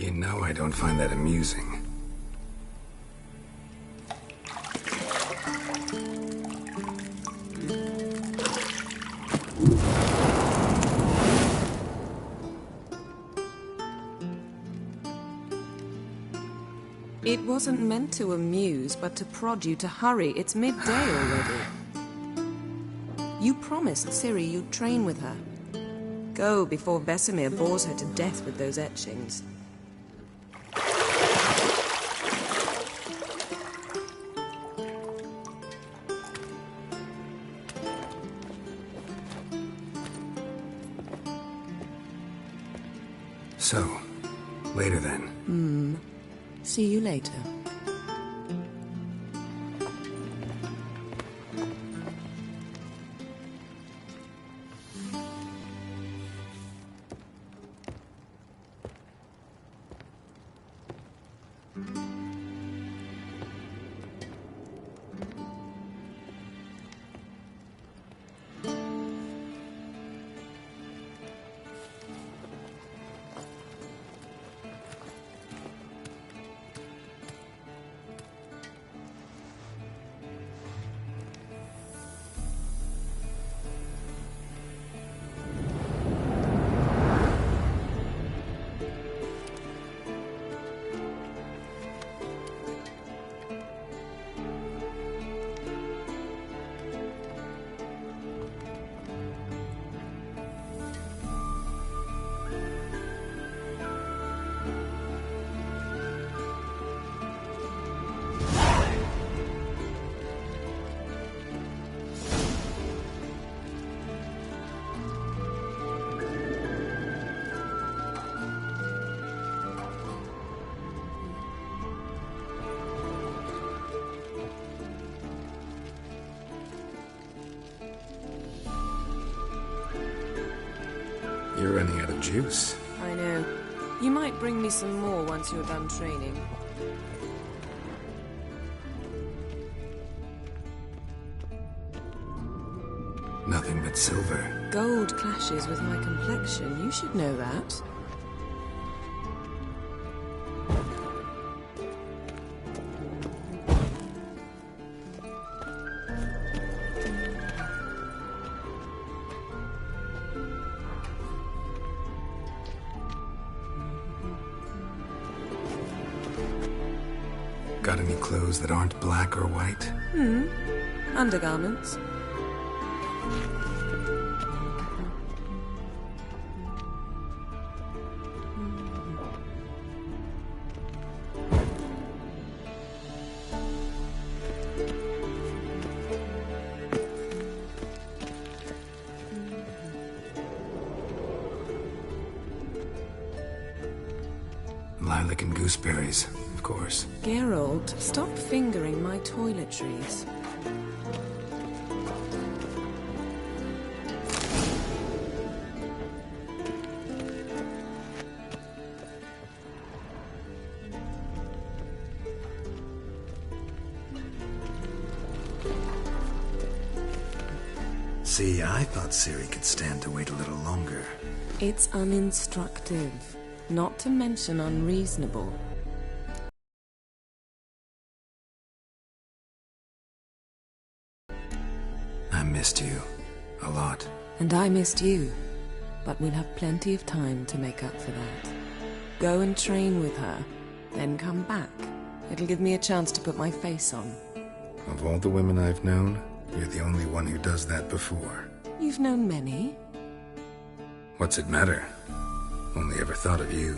You know I don't find that amusing. It wasn't meant to amuse, but to prod you to hurry. It's midday already. You promised Ciri you'd train with her. Go before Vesemir bores her to death with those etchings. So, later then. See you later. You're running out of juice. I know. You might bring me some more once you're done training. Nothing but silver. Gold clashes with my complexion. You should know that. Got any clothes that aren't black or white? Undergarments. Lilac and gooseberries, of course. Geralt, stop fingering my toiletries. See, I thought Ciri could stand to wait a little longer. It's uninstructive, not to mention unreasonable. I missed you. A lot. And I missed you. But we'll have plenty of time to make up for that. Go and train with her, then come back. It'll give me a chance to put my face on. Of all the women I've known, you're the only one who does that before. You've known many. What's it matter? Only ever thought of you.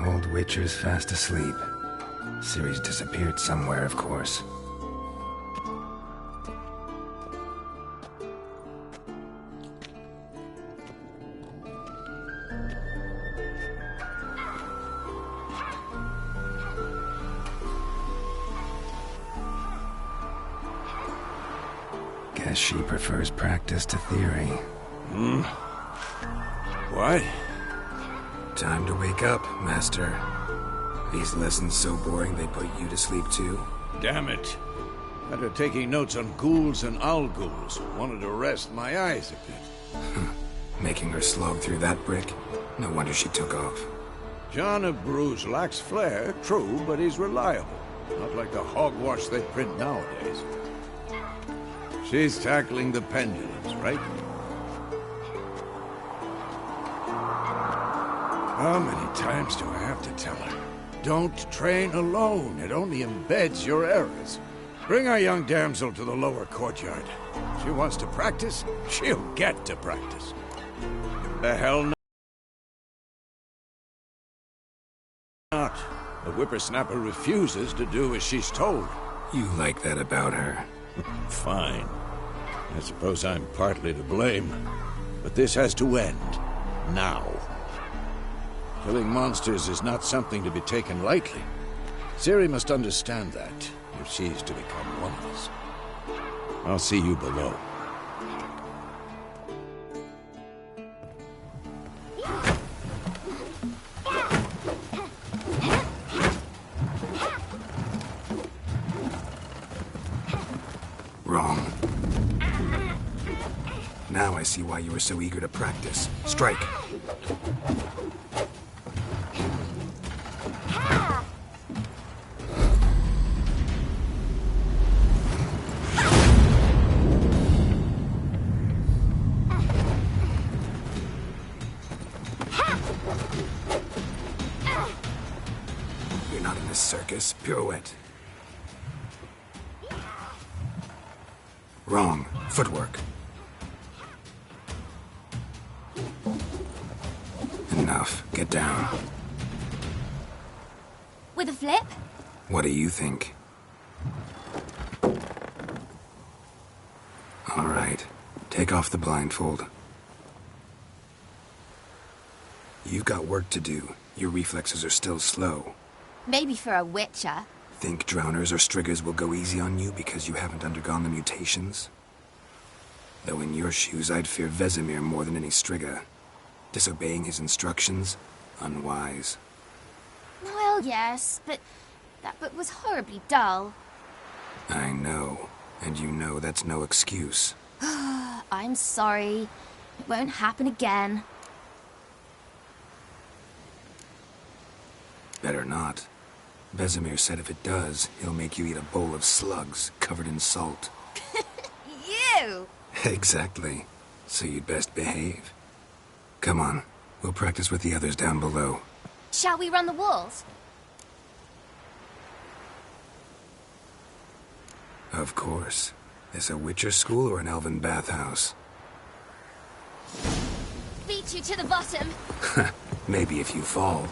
Old Witcher's fast asleep. Ciri's disappeared somewhere, of course. Guess she prefers practice to theory. What? Time to wake up, Master. These lessons so boring they put you to sleep too? Damn it. After taking notes on ghouls and owl-ghouls, wanted to rest my eyes a bit. Making her slog through that brick? No wonder she took off. John of Bruges lacks flair, true, but he's reliable. Not like the hogwash they print nowadays. She's tackling the pendulums, right? How many times do I have to tell her? Don't train alone. It only embeds your errors. Bring our young damsel to the lower courtyard. She wants to practice, she'll get to practice. The hell not. The whippersnapper refuses to do as she's told. You like that about her? Fine. I suppose I'm partly to blame. But this has to end. Now. Killing monsters is not something to be taken lightly. Ciri must understand that, if she's to become one of us. I'll see you below. Wrong. Now I see why you were so eager to practice. Strike. You're not in a circus. Pirouette. Wrong. Footwork. Enough. Get down. With a flip? What do you think? All right. Take off the blindfold. You've got work to do. Your reflexes are still slow. Maybe for a witcher. Think drowners or striggers will go easy on you because you haven't undergone the mutations? Though in your shoes, I'd fear Vesemir more than any strigger. Disobeying his instructions? Unwise. Well, yes, but that book was horribly dull. I know. And you know that's no excuse. I'm sorry. It won't happen again. Better not. Vesemir said if it does, he'll make you eat a bowl of slugs covered in salt. You! Exactly. So you'd best behave. Come on. We'll practice with the others down below. Shall we run the walls? Of course. This a Witcher school or an elven bathhouse? Beat you to the bottom. Maybe if you fall.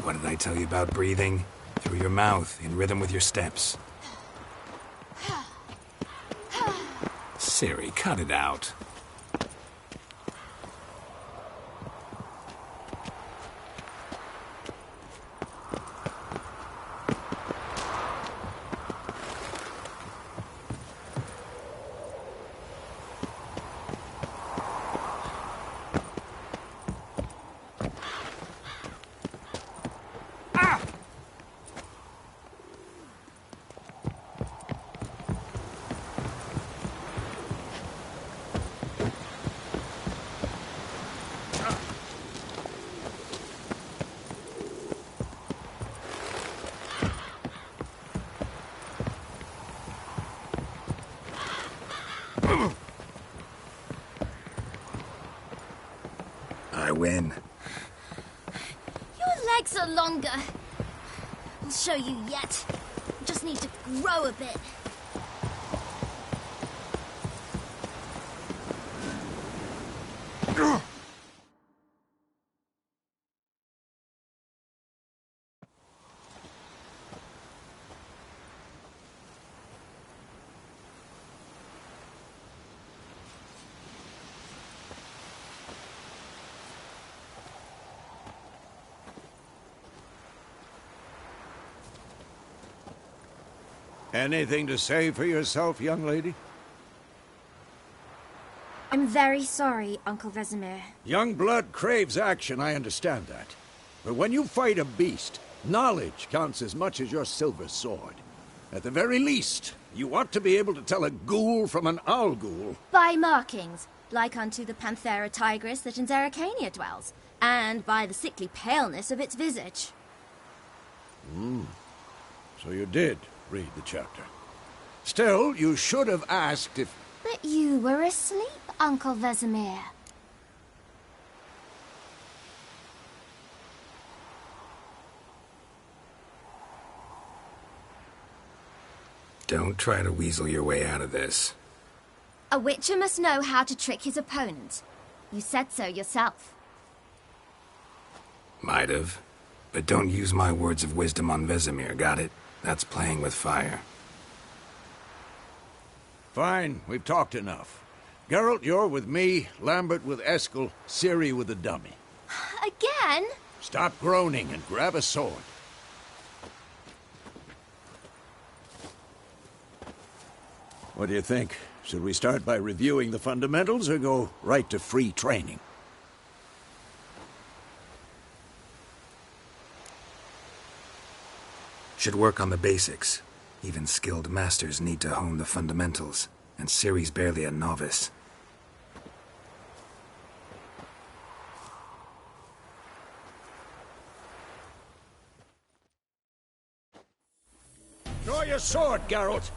What did I tell you about breathing? Through your mouth, in rhythm with your steps. Ciri, cut it out. I win. Your legs are longer. I'll show you yet. You just need to grow a bit. Anything to say for yourself, young lady? I'm very sorry, Uncle Vesemir. Young blood craves action, I understand that. But when you fight a beast, knowledge counts as much as your silver sword. At the very least, you ought to be able to tell a ghoul from an owl ghoul. By markings, like unto the Panthera tigris that in Zeracania dwells, and by the sickly paleness of its visage. So you did read the chapter. Still, you should have asked if... But you were asleep, Uncle Vesemir. Don't try to weasel your way out of this. A witcher must know how to trick his opponent. You said so yourself. Might have. But don't use my words of wisdom on Vesemir, got it? That's playing with fire. Fine, we've talked enough. Geralt, you're with me, Lambert with Eskel, Ciri with the dummy. Again? Stop groaning and grab a sword. What do you think? Should we start by reviewing the fundamentals or go right to free training? Should work on the basics. Even skilled masters need to hone the fundamentals, and Ciri's barely a novice. Draw your sword, Geralt!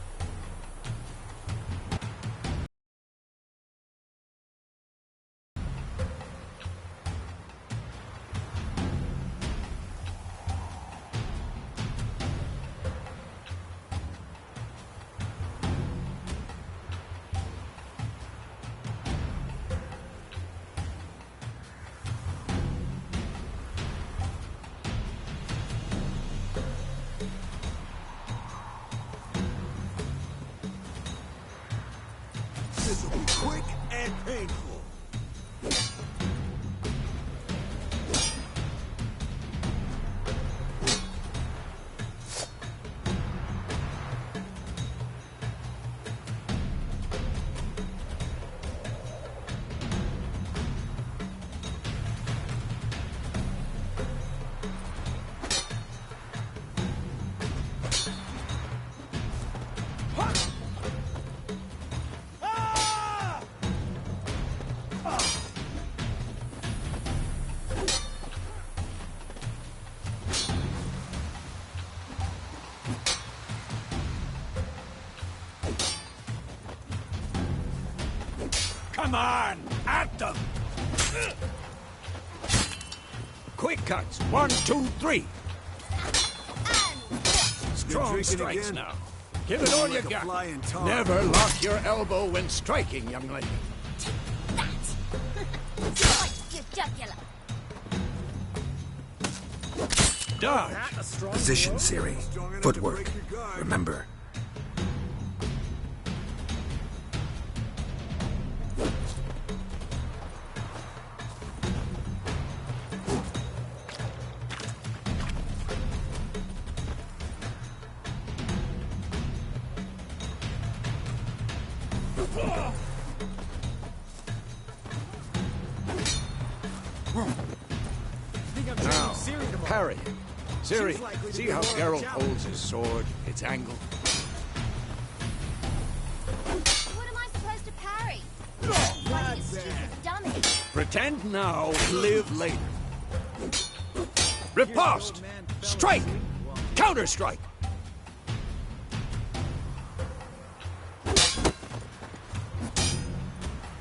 This will be quick and painful. Come on! At them! Quick cuts! 1, 2, 3! Strong drinking strikes again? now. Give it all you Like a got. fly in tar. Never lock your elbow when striking, young lady. Slice your jugular. Dodge! Position, Ciri. Strong enough to Footwork. break your guard. Remember. Now, parry. Ciri, see how Geralt holds his sword, its angle? What am I supposed to parry? Like this stupid dummy. Pretend now, live later. Riposte! Strike! Counter-strike!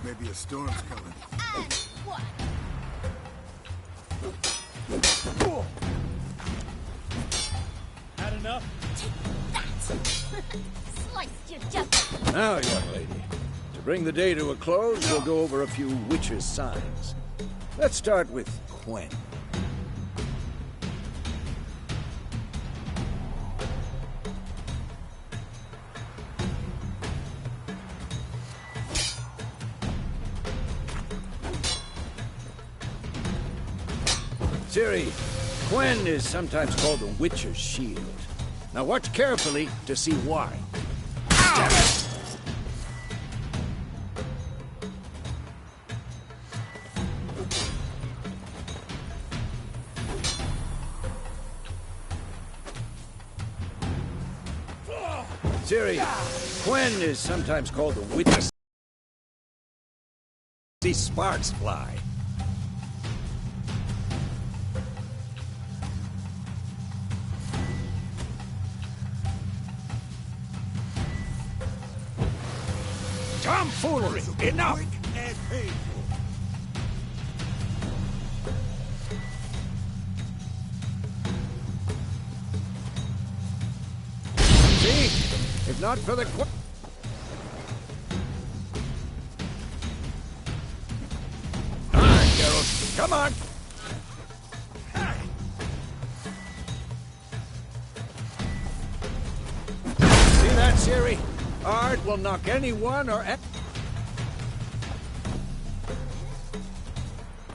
Maybe a storm's coming. And what? Had enough? Slice your jugular. Now, young lady, to bring the day to a close, we'll go over a few witches' signs. Let's start with Quen. Ciri, Quen is sometimes called the Witcher's Shield. Now watch carefully to see why. Ciri, Quen is sometimes called the witness. These sparks fly. Tomfoolery! Enough! Quick and painful. See? If not for the Alright, Geralt. Come on! See that, Ciri? Art will knock anyone or...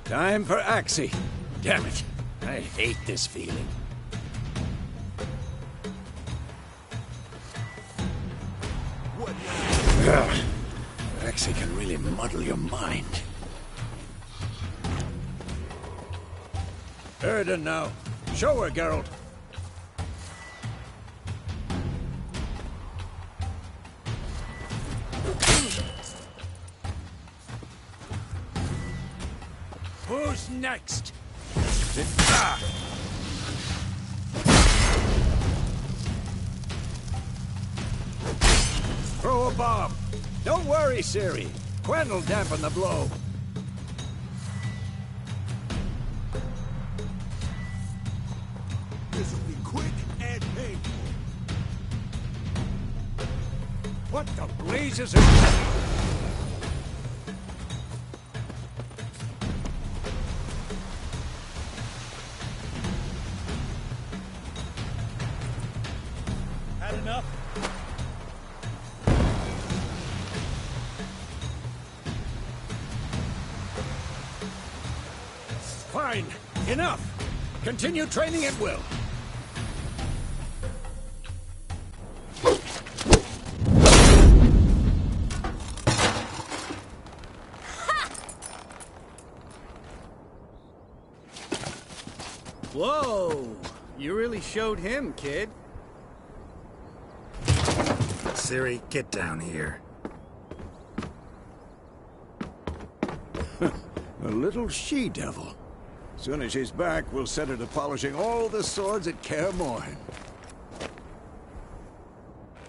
Time for Axie. Damn it. I hate this feeling. Ugh. Axie can really muddle your mind. Erden now. Show her, Geralt. Who's next? Throw a bomb. Don't worry, Ciri. Quen will dampen the blow. This will be quick and painful. What the blazes are... Had enough? Fine. Enough. Continue training at will. Whoa! You really showed him, kid. Ciri, get down here. A little she-devil. Soon as she's back, we'll set her to polishing all the swords at Kaer Morhen.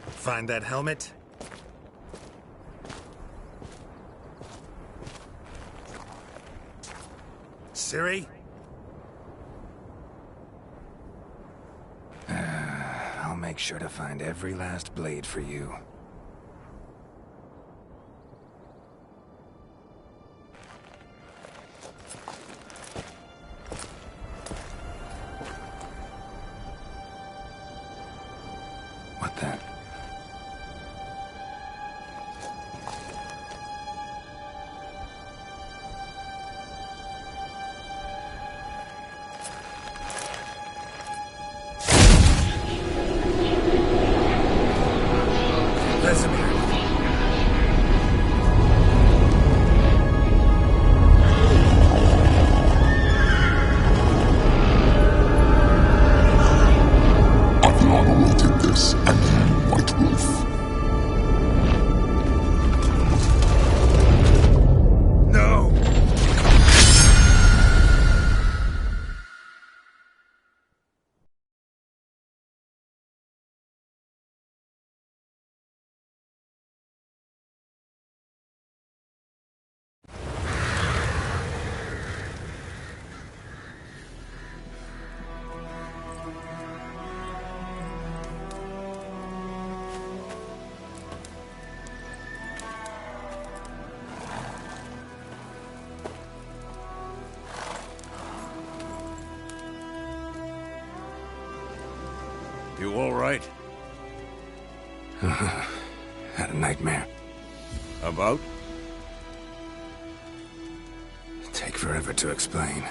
Find that helmet? Ciri? I'll make sure to find every last blade for you. What the? You all right? Had a nightmare. About? Take forever to explain.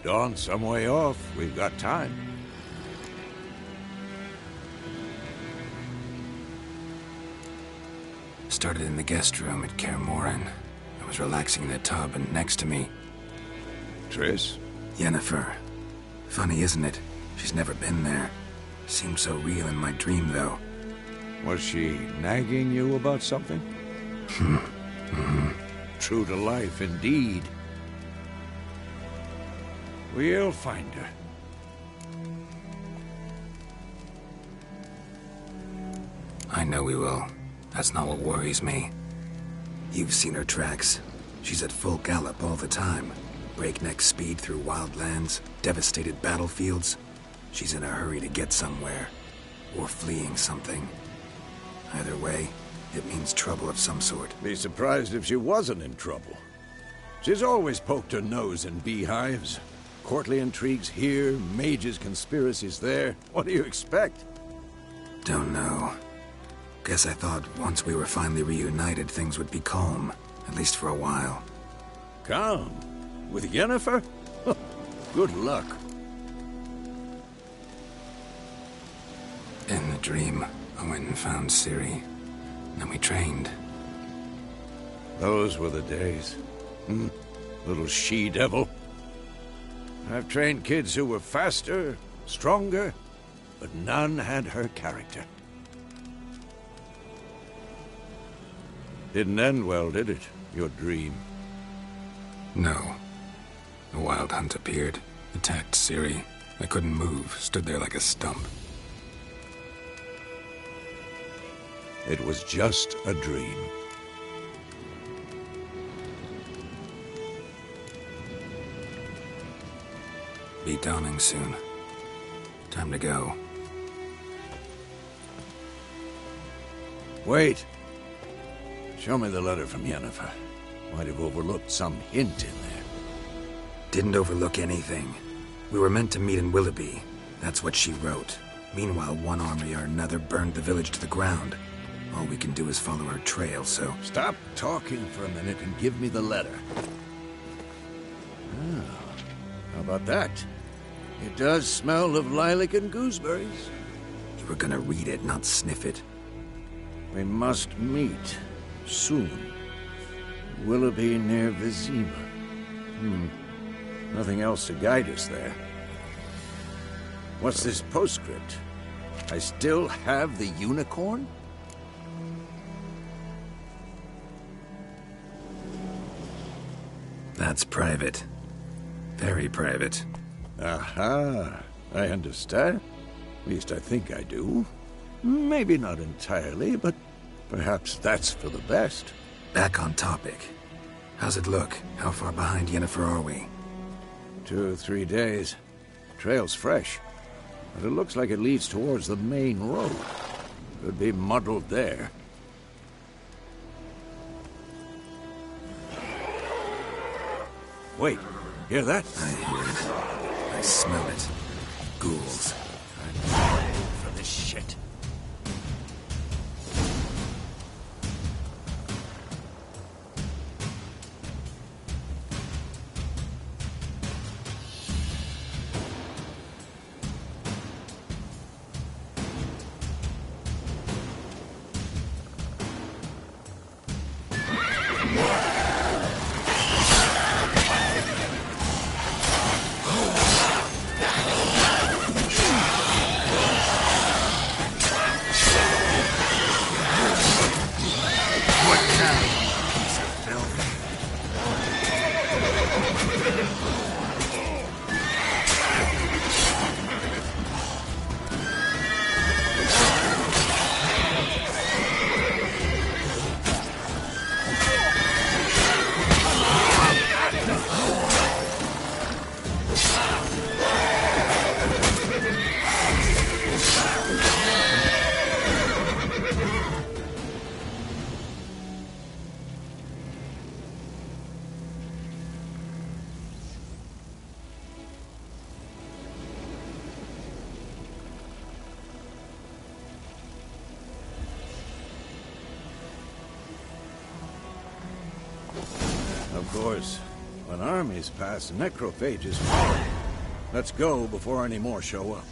Dawn's some way off. We've got time. Started in the guest room at Kaer Morhen. I was relaxing in the tub, and next to me, Triss? Yennefer. Funny, isn't it? She's never been there. Seemed so real in my dream, though. Was she nagging you about something? True to life, indeed. We'll find her. I know we will. That's not what worries me. You've seen her tracks. She's at full gallop all the time. Breakneck speed through wildlands, devastated battlefields. She's in a hurry to get somewhere. Or fleeing something. Either way, it means trouble of some sort. Be surprised if she wasn't in trouble. She's always poked her nose in beehives. Courtly intrigues here, mages' conspiracies there. What do you expect? Don't know. Guess I thought once we were finally reunited, things would be calm. At least for a while. Calm? With Yennefer? Good luck. In the dream, I went and found Ciri. Then we trained. Those were the days. Little she-devil. I've trained kids who were faster, stronger, but none had her character. Didn't end well, did it? Your dream? No. A wild hunt appeared, attacked Ciri. I couldn't move, stood there like a stump. It was just a dream. Be dawning soon. Time to go. Wait. Show me the letter from Yennefer. Might have overlooked some hint in there. Didn't overlook anything. We were meant to meet in Willoughby. That's what she wrote. Meanwhile, one army or another burned the village to the ground. All we can do is follow her trail, so... Stop talking for a minute and give me the letter. How about that? It does smell of lilac and gooseberries. You were gonna read it, not sniff it. We must meet. Soon. Willoughby near Vizima. Nothing else to guide us there. What's this postscript? I still have the unicorn? That's private. Very private. Aha. I understand. At least I think I do. Maybe not entirely, but perhaps that's for the best. Back on topic. How's it look? How far behind Yennefer are we? 2 or 3 days. Trail's fresh, but it looks like it leads towards the main road. Could be muddled there. Wait, hear that? I hear it. I smell it. Ghouls. I'm dying for this shit. Of course, when armies pass, necrophages follow. Let's go before any more show up.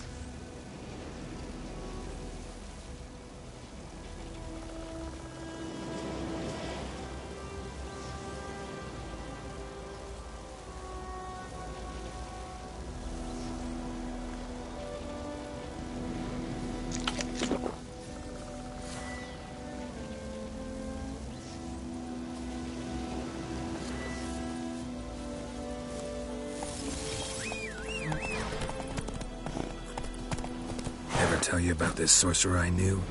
tell you about this sorcerer I knew,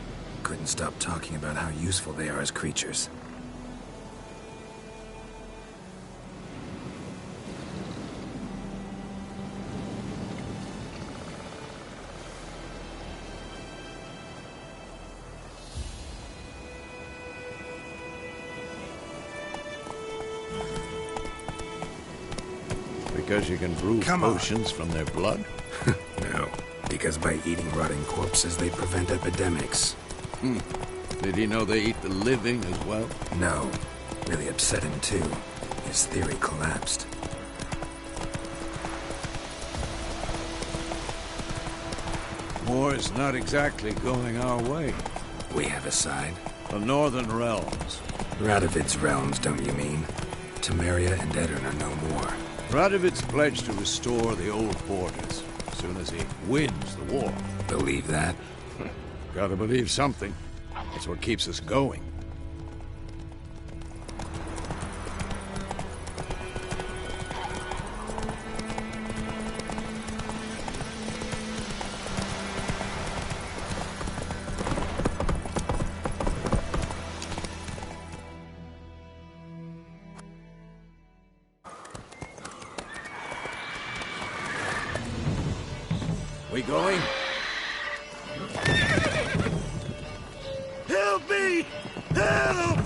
couldn't stop talking about how useful they are as creatures. Because you can brew Come on. potions from their blood? No, because by eating rotting corpses, they prevent epidemics. Did he know they eat the living as well? No, really upset him too. His theory collapsed. War's not exactly going our way. We have a side. The Northern Realms. Radovid's realms, don't you mean? Temeria and Edirn are no more. Radovid's pledged to restore the old borders as soon as he wins the war. Believe that? Gotta believe something. That's what keeps us going. We going? Help me! Help!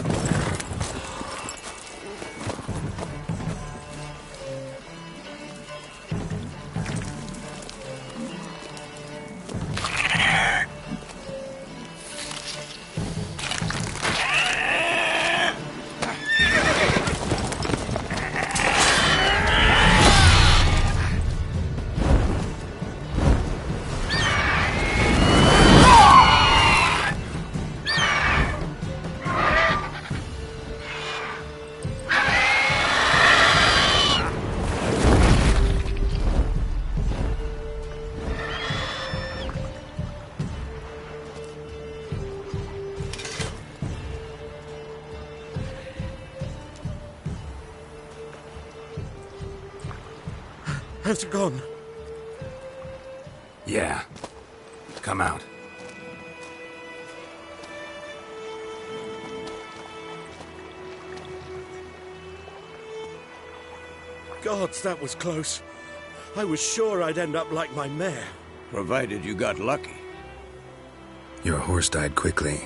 Has it gone? Yeah. Come out. Gods, that was close. I was sure I'd end up like my mare. Provided you got lucky. Your horse died quickly,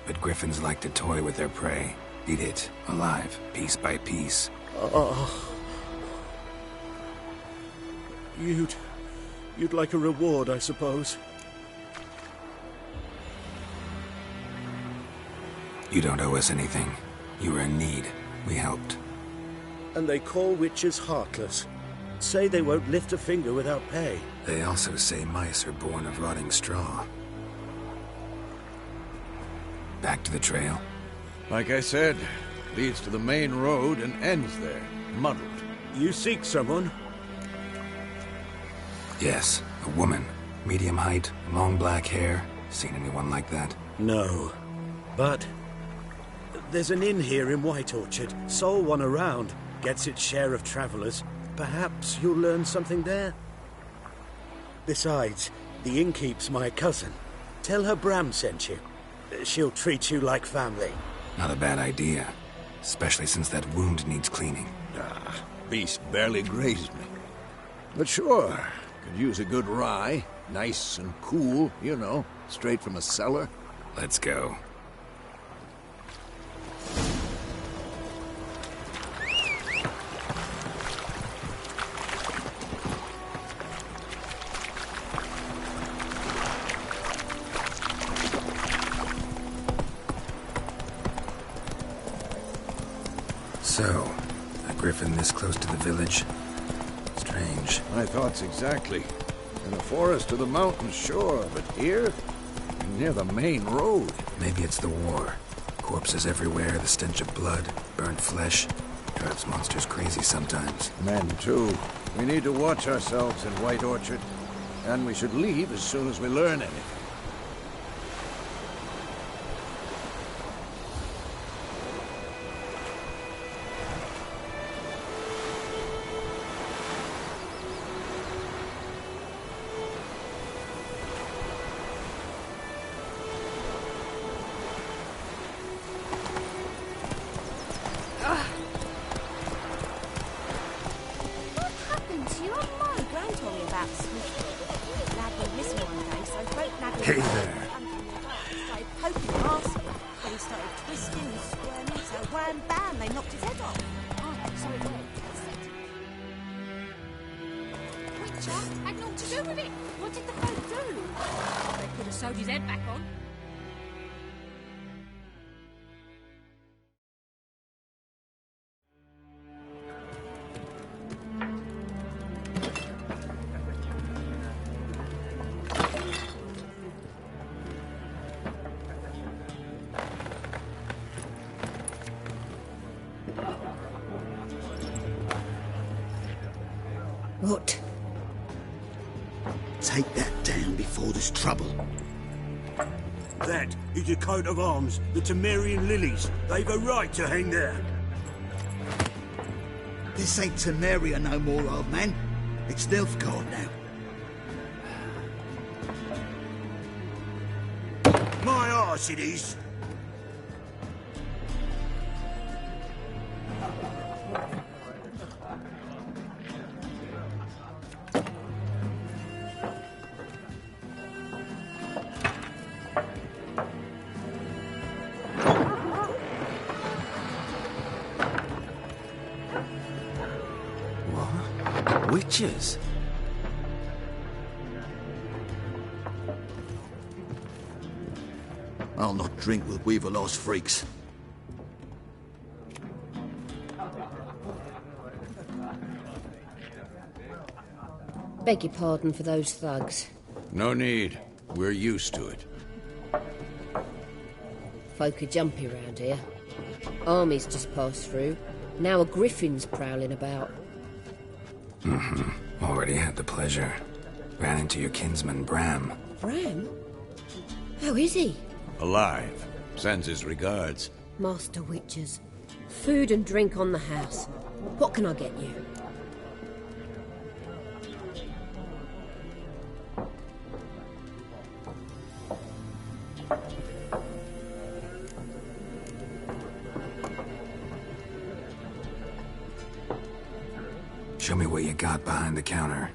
but griffins like to toy with their prey. Eat it, alive, piece by piece. Oh. You'd like a reward, I suppose. You don't owe us anything. You were in need. We helped. And they call witches heartless. Say they won't lift a finger without pay. They also say mice are born of rotting straw. Back to the trail? Like I said, leads to the main road and ends there, muddled. You seek someone? Yes, a woman. Medium height, long black hair. Seen anyone like that? No. But there's an inn here in White Orchard. Sole one around. Gets its share of travelers. Perhaps you'll learn something there? Besides, the innkeep's my cousin. Tell her Bram sent you. She'll treat you like family. Not a bad idea. Especially since that wound needs cleaning. Beast barely grazed me. But sure, could use a good rye. Nice and cool, you know, straight from a cellar. Let's go. So, a griffin this close to the village? Strange. My thoughts exactly. In the forest or the mountains, sure, but here? Near the main road. Maybe it's the war. Corpses everywhere, the stench of blood, burnt flesh. Drives monsters crazy sometimes. Men, too. We need to watch ourselves in White Orchard. And we should leave as soon as we learn anything. Hey there. Started poking the arsehole. Then he started twisting and squirming, so wham bam, they knocked his head off. Oh, so it went. Witcher had naught to do with it. What did the folk do? They could have sewed his head back on. What? Take that down before there's trouble. That is a coat of arms, the Temerian lilies. They've a right to hang there. This ain't Temeria no more, old man. It's Nilfgaard now. My arse it is. Witches? I'll not drink with Weaver-lost freaks. Beg your pardon for those thugs. No need. We're used to it. Folk are jumpy round here. Armies just passed through. Now a griffin's prowling about. Already had the pleasure. Ran into your kinsman, Bram. Bram? How is he? Alive. Sends his regards. Master Witchers. Food and drink on the house. What can I get you? Show me what you got behind the counter.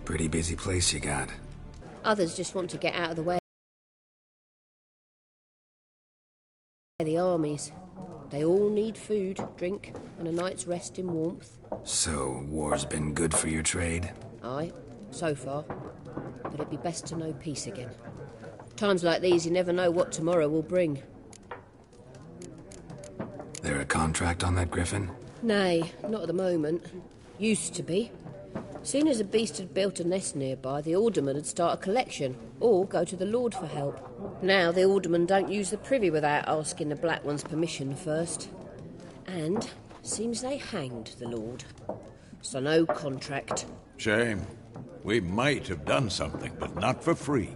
Pretty busy place you got. Others just want to get out of the way of the armies. They all need food, drink, and a night's rest in warmth. So, war's been good for your trade? Aye, so far. But it'd be best to know peace again. Times like these, you never know what tomorrow will bring. There a contract on that griffin? Nay, not at the moment. Used to be. Soon as a beast had built a nest nearby, the alderman would start a collection, or go to the Lord for help. Now the alderman don't use the privy without asking the Black One's permission first. And seems they hanged the Lord. So no contract. Shame. We might have done something, but not for free.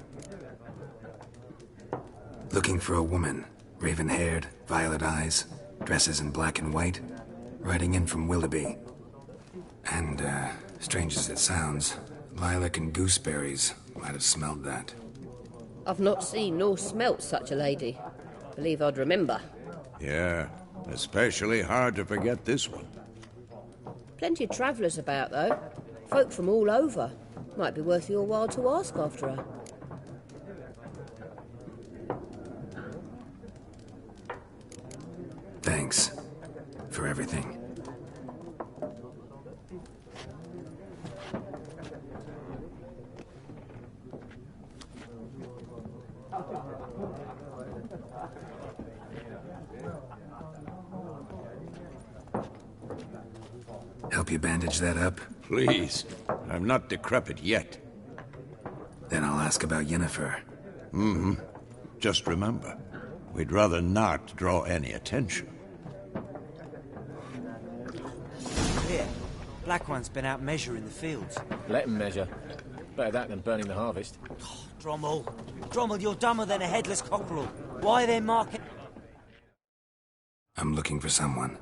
Looking for a woman. Raven-haired, violet eyes, dresses in black and white. Riding in from Willoughby. And, strange as it sounds, lilac and gooseberries might have smelled that. I've not seen nor smelt such a lady. Believe I'd remember. Yeah, especially hard to forget this one. Plenty of travellers about, though. Folk from all over. Might be worth your while to ask after her. Thanks for everything. Help you bandage that up? Please. I'm not decrepit yet. Then I'll ask about Yennefer. Mm-hmm. Just remember, we'd rather not draw any attention. Here, Black One's been out measuring the fields. Let him measure. Better that than burning the harvest. Oh, Drommel, you're dumber than a headless cockerel. Why are they marking... I'm looking for someone.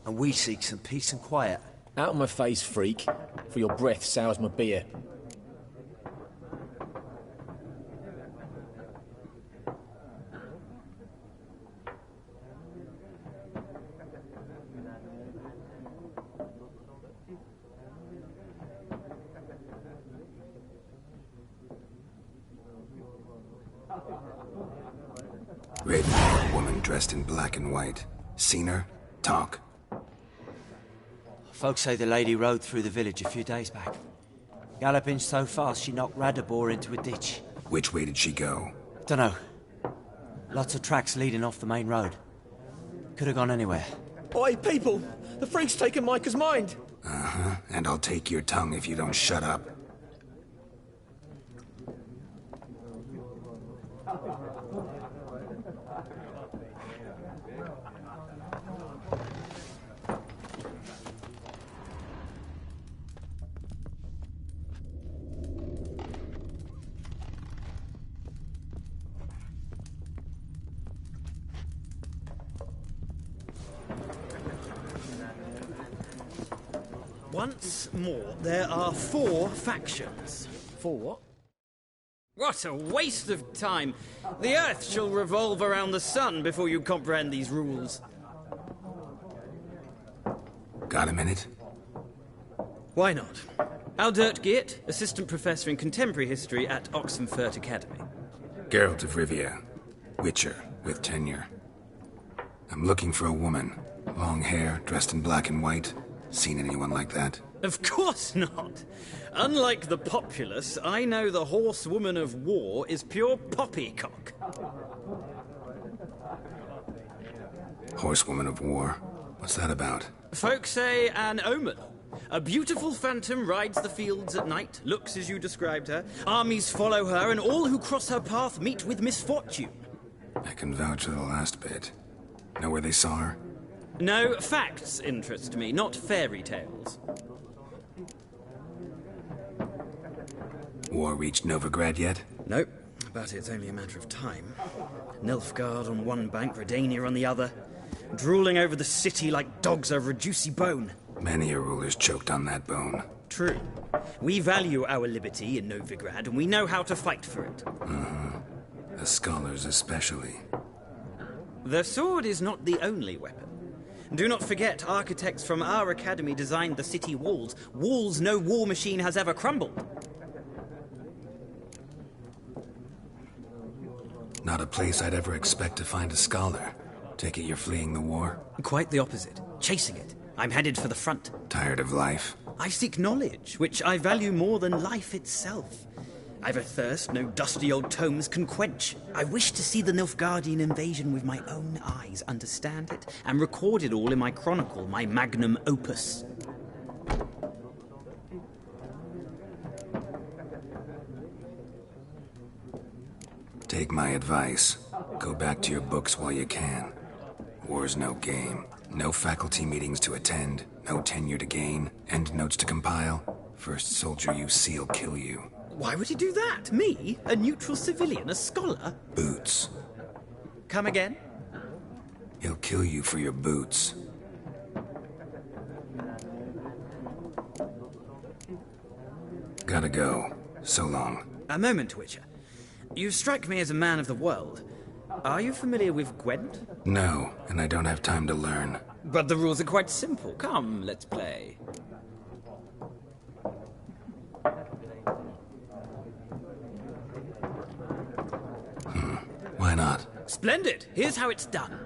And we seek some peace and quiet. Out of my face, freak, for your breath sours my beer. Raven-haired woman dressed in black and white. Seen her? Talk. Folks say the lady rode through the village a few days back. Galloping so fast she knocked Radabor into a ditch. Which way did she go? Dunno. Lots of tracks leading off the main road. Could have gone anywhere. Oi, people! The freak's taken Micah's mind! Uh-huh. And I'll take your tongue if you don't shut up. Once more, there are 4 factions. 4 what? What a waste of time! The Earth shall revolve around the sun before you comprehend these rules. Got a minute? Why not? Aldert Geert, Assistant Professor in Contemporary History at Oxenfurt Academy. Geralt of Rivia. Witcher, with tenure. I'm looking for a woman. Long hair, dressed in black and white. Seen anyone like that? Of course not! Unlike the populace, I know the horsewoman of war is pure poppycock. Horsewoman of war? What's that about? Folk say an omen. A beautiful phantom rides the fields at night, looks as you described her. Armies follow her, and all who cross her path meet with misfortune. I can vouch for the last bit. Know where they saw her? No, facts interest me, not fairy tales. War reached Novigrad yet? Nope, but it's only a matter of time. Nilfgaard on one bank, Redania on the other. Drooling over the city like dogs over a juicy bone. Many a ruler's choked on that bone. True. We value our liberty in Novigrad, and we know how to fight for it. The scholars especially. The sword is not the only weapon. Do not forget, architects from our academy designed the city walls. Walls no war machine has ever crumbled. Not a place I'd ever expect to find a scholar. Take it you're fleeing the war? Quite the opposite. Chasing it. I'm headed for the front. Tired of life? I seek knowledge, which I value more than life itself. I've a thirst no dusty old tomes can quench. I wish to see the Nilfgaardian invasion with my own eyes, understand it, and record it all in my chronicle, my magnum opus. Take my advice. Go back to your books while you can. War's no game. No faculty meetings to attend, no tenure to gain, end notes to compile. First soldier you see'll kill you. Why would he do that? Me? A neutral civilian, a scholar? Boots. Come again? He'll kill you for your boots. Gotta go. So long. A moment, Witcher. You strike me as a man of the world. Are you familiar with Gwent? No, and I don't have time to learn. But the rules are quite simple. Come, let's play. Why not? Splendid! Here's how it's done.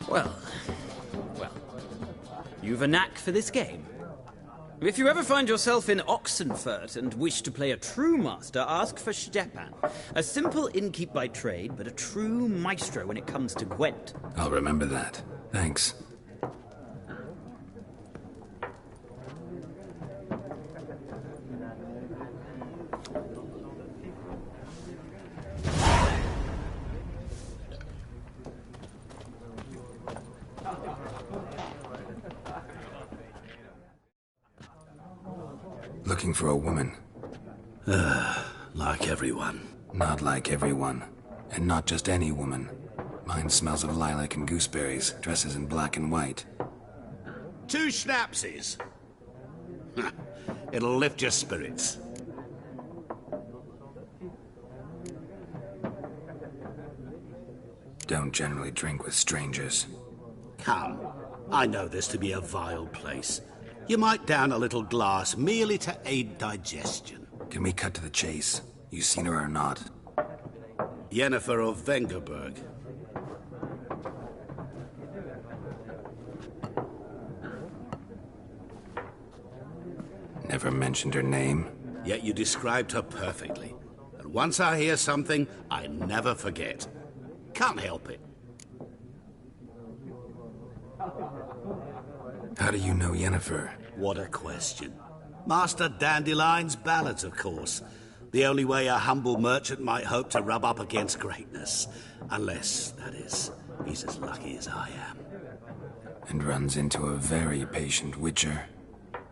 Well, you've a knack for this game. If you ever find yourself in Oxenfurt and wish to play a true master, ask for Stepan. A simple innkeep by trade, but a true maestro when it comes to Gwent. I'll remember that. Thanks. Looking for a woman. Like everyone. Not like everyone. And not just any woman. Mine smells of lilac and gooseberries, dresses in black and white. 2 schnapsies. It'll lift your spirits. Don't generally drink with strangers. Come, I know this to be a vile place. You might down a little glass merely to aid digestion. Can we cut to the chase? You seen her or not? Yennefer of Vengerberg. Never mentioned her name. Yet you described her perfectly. And once I hear something, I never forget. Can't help it. How do you know Yennefer? What a question. Master Dandelion's ballads, of course. The only way a humble merchant might hope to rub up against greatness. Unless, that is, he's as lucky as I am. And runs into a very patient witcher.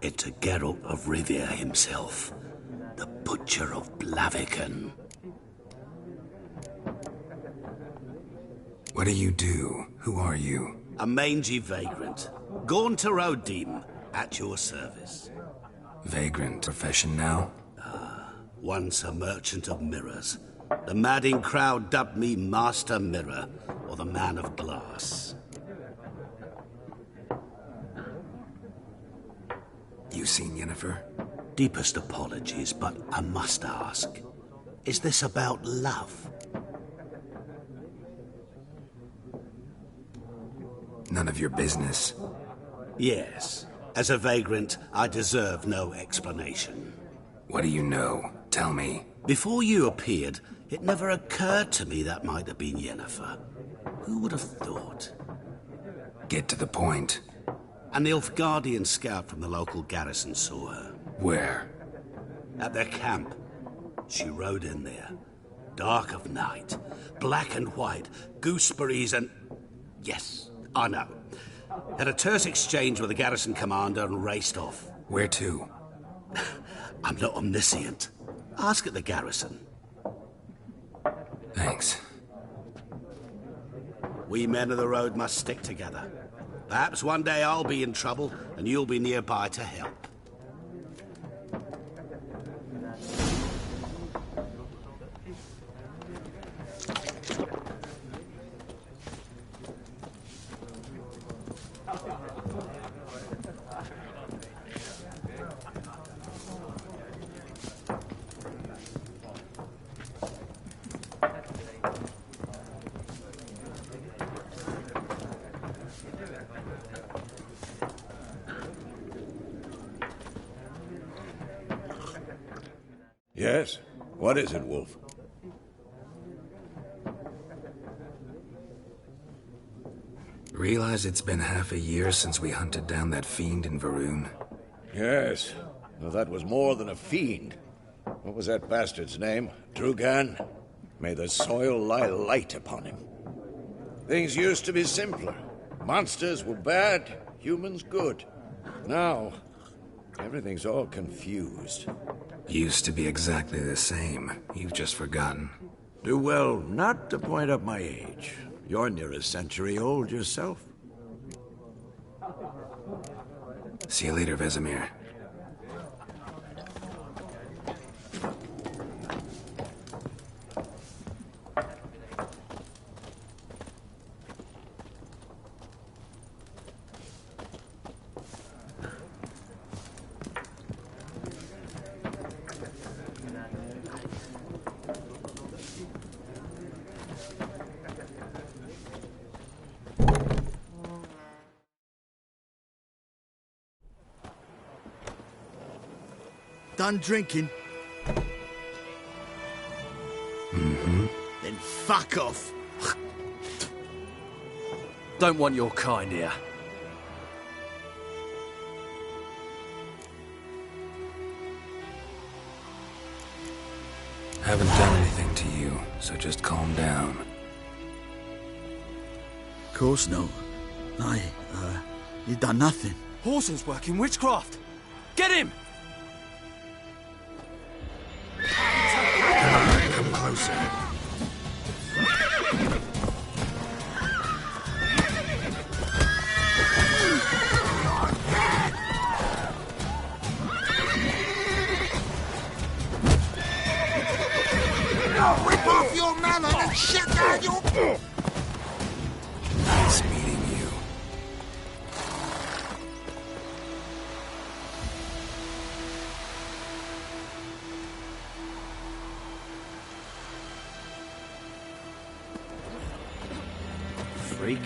Into Geralt of Rivia himself. The Butcher of Blaviken. What do you do? Who are you? A mangy vagrant. Gaunter Odim, at your service. Vagrant profession now? Once a merchant of mirrors. The madding crowd dubbed me Master Mirror, or the Man of Glass. You seen Yennefer? Deepest apologies, but I must ask. Is this about love? None of your business. Yes. As a vagrant, I deserve no explanation. What do you know? Tell me. Before you appeared, it never occurred to me that might have been Yennefer. Who would have thought? Get to the point. An Nilfgaardian scout from the local garrison saw her. Where? At their camp. She rode in there. Dark of night. Black and white. Gooseberries and... Yes, I know. Had a terse exchange with the garrison commander and raced off. Where to? I'm not omniscient. Ask at the garrison. Thanks. We men of the road must stick together. Perhaps one day I'll be in trouble and you'll be nearby to help. Yes? What is it, Wolf? Realize it's been half a year since we hunted down that fiend in Varun? Yes. Well, that was more than a fiend. What was that bastard's name? Drugan? May the soil lie light upon him. Things used to be simpler. Monsters were bad, humans good. Now, everything's all confused. Used to be exactly the same. You've just forgotten. Do well not to point up my age. You're near a century old yourself. See you later, Vesemir. Done drinking? Mm-hmm. Then fuck off. Don't want your kind here. Haven't done anything to you, so just calm down. Of course not. You done nothing. Horson's working witchcraft. Get him! Come closer. Rip off your melon and shut down your... Nice meeting you. Freak.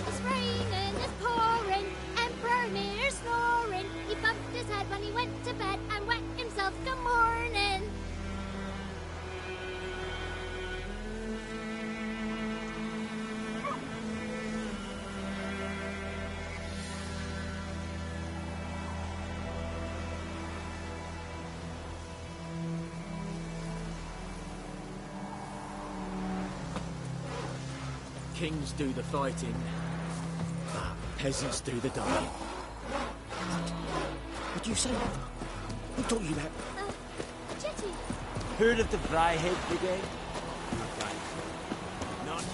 It's raining, it's pouring, Emperor Mir snoring. He bumped his head when he went to bed and wet himself good morning. Kings do the fighting, peasants do the dying. What do you say? Who taught you that? Jetty. Heard of the Vryhead Brigade? Not you.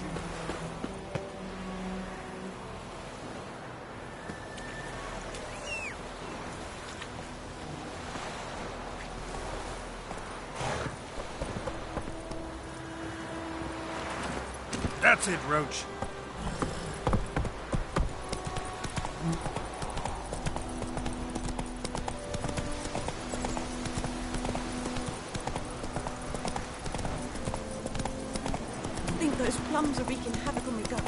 That's it, Roach. I think those plums are wreaking havoc on the gut.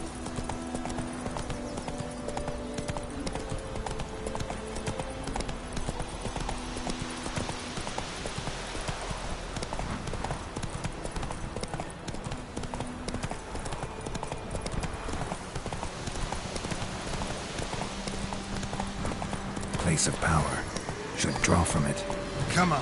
Place of power. Should draw from it. Come on.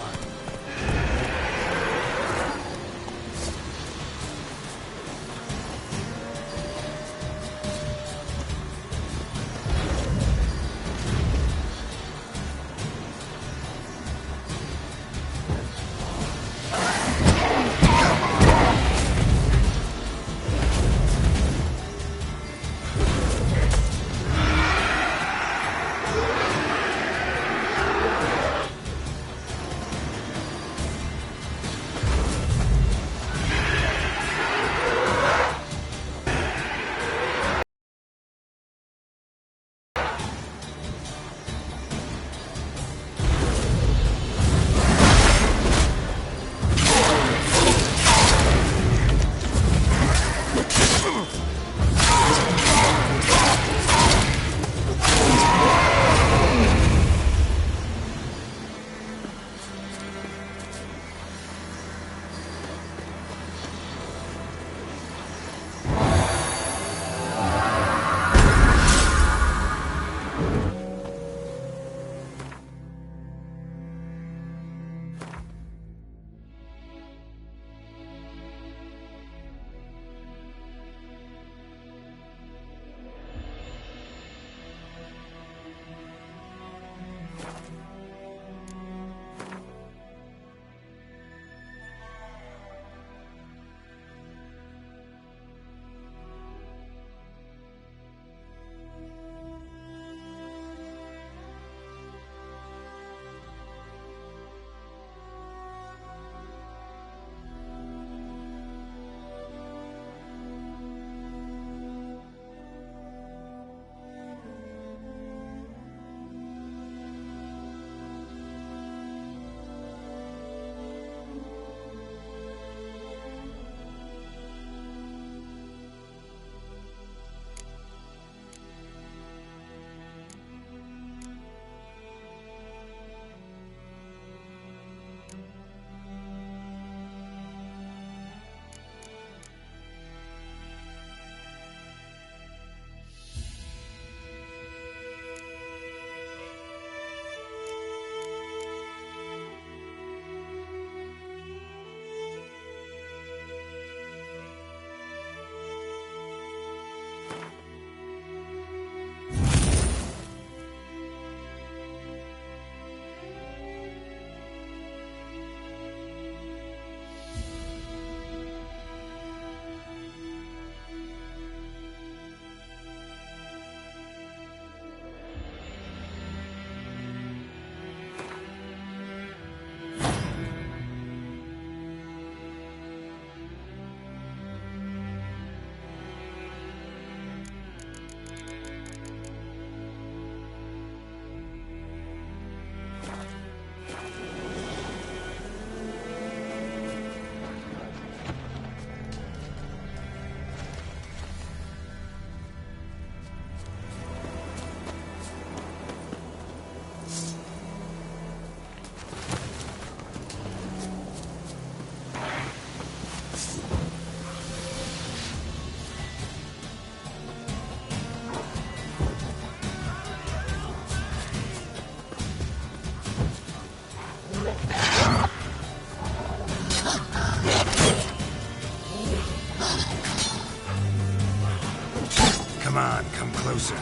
on, come closer.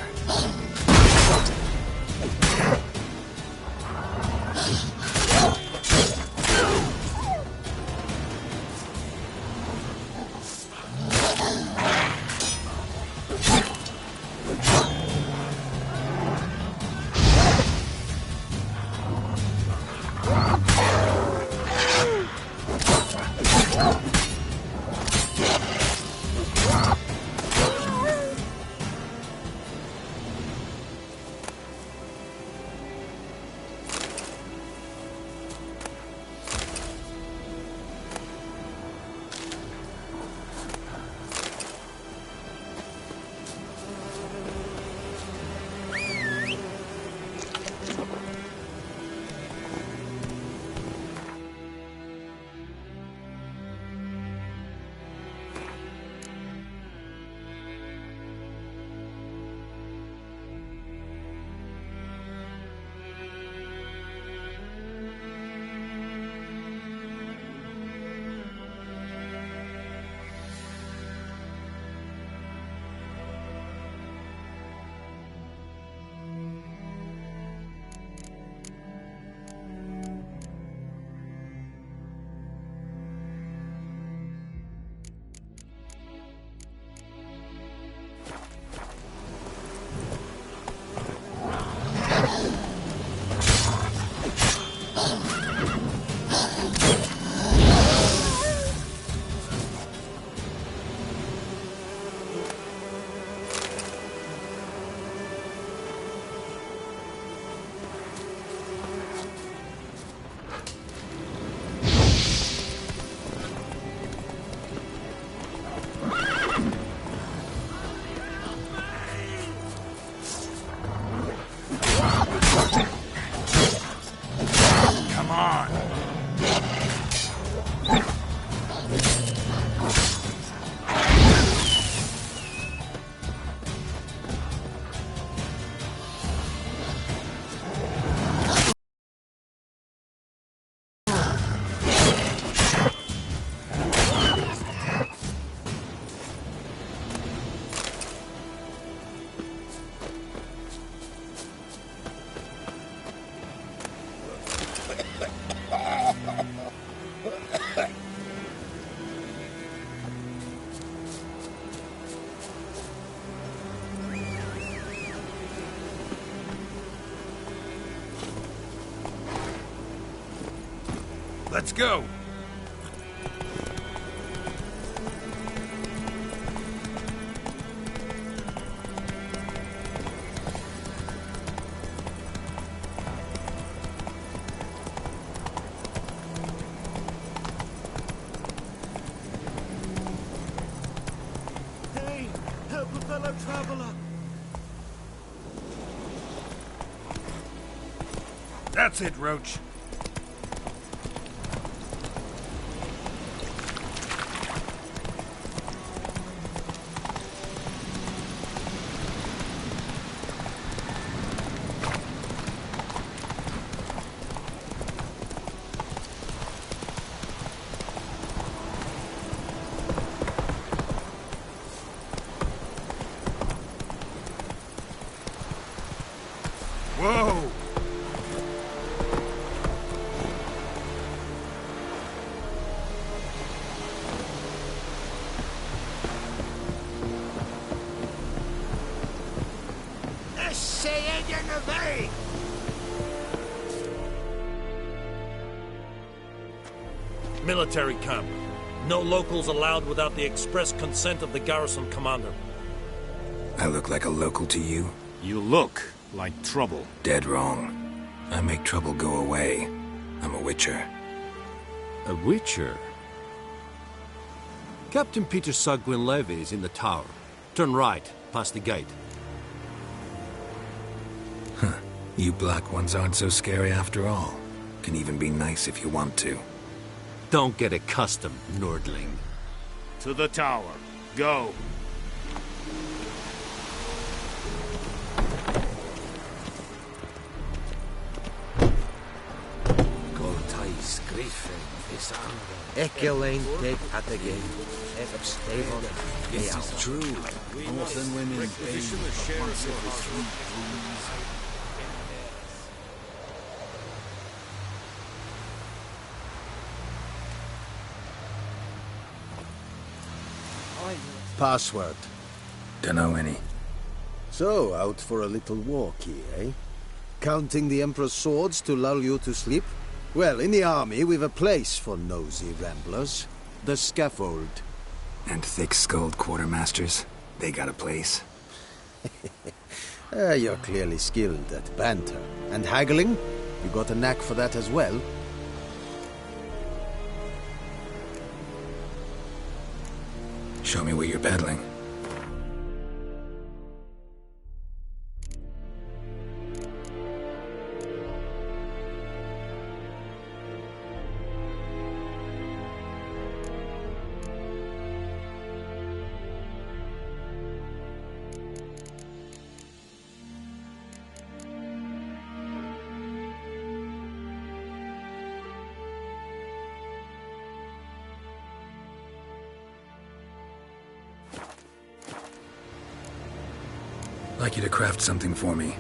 Let's go! Hey, help a fellow traveler! That's it, Roach. Whoa! Military camp. No locals allowed without the express consent of the garrison commander. I look like a local to you? You look like trouble. Dead wrong. I make trouble go away. I'm a witcher. A witcher? Captain Peter Sagwin Levy is in the tower. Turn right, past the gate. Huh. You black ones aren't so scary after all. Can even be nice if you want to. Don't get accustomed, Nordling. To the tower. Go. Goltais Griffin is Ekelente Patagay. Epstevon. This is true. Northern women pay once every 3 rooms. Password. Dunno any. So, out for a little walk here, eh? Counting the Emperor's swords to lull you to sleep? Well, in the army, we've a place for nosy ramblers. The scaffold. And thick-skulled quartermasters, they got a place. You're clearly skilled at banter. And haggling? You got a knack for that as well? Show me what you're peddling. I'd like you to craft something for me.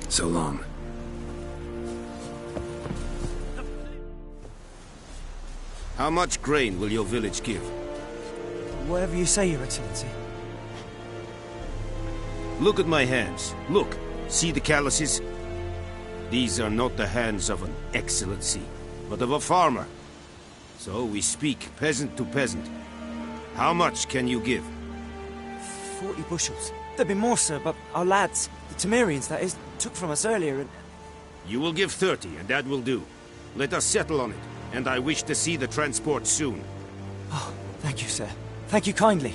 So long. How much grain will your village give? Whatever you say, Your Excellency. Look at my hands. Look. See the calluses? These are not the hands of an excellency, but of a farmer. So we speak peasant to peasant. How much can you give? 40 bushels. There'd be more, sir, but our lads, the Temerians, that is, took from us earlier and... You will give 30, and that will do. Let us settle on it, and I wish to see the transport soon. Oh, thank you, sir. Thank you kindly.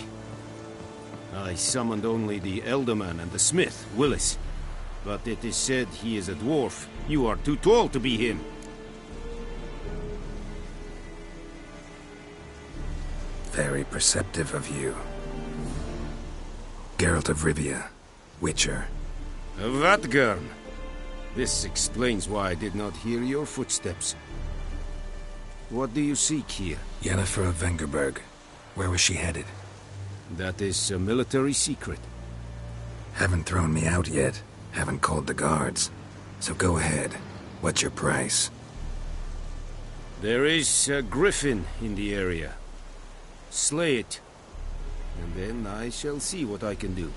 I summoned only the Elderman and the smith, Willis. But it is said he is a dwarf. You are too tall to be him. Very perceptive of you. Geralt of Rivia, Witcher. Vatgern. This explains why I did not hear your footsteps. What do you seek here? Yennefer of Vengerberg. Where was she headed? That is a military secret. Haven't thrown me out yet. Haven't called the guards. So go ahead. What's your price? There is a griffin in the area. Slay it. And then I shall see what I can do.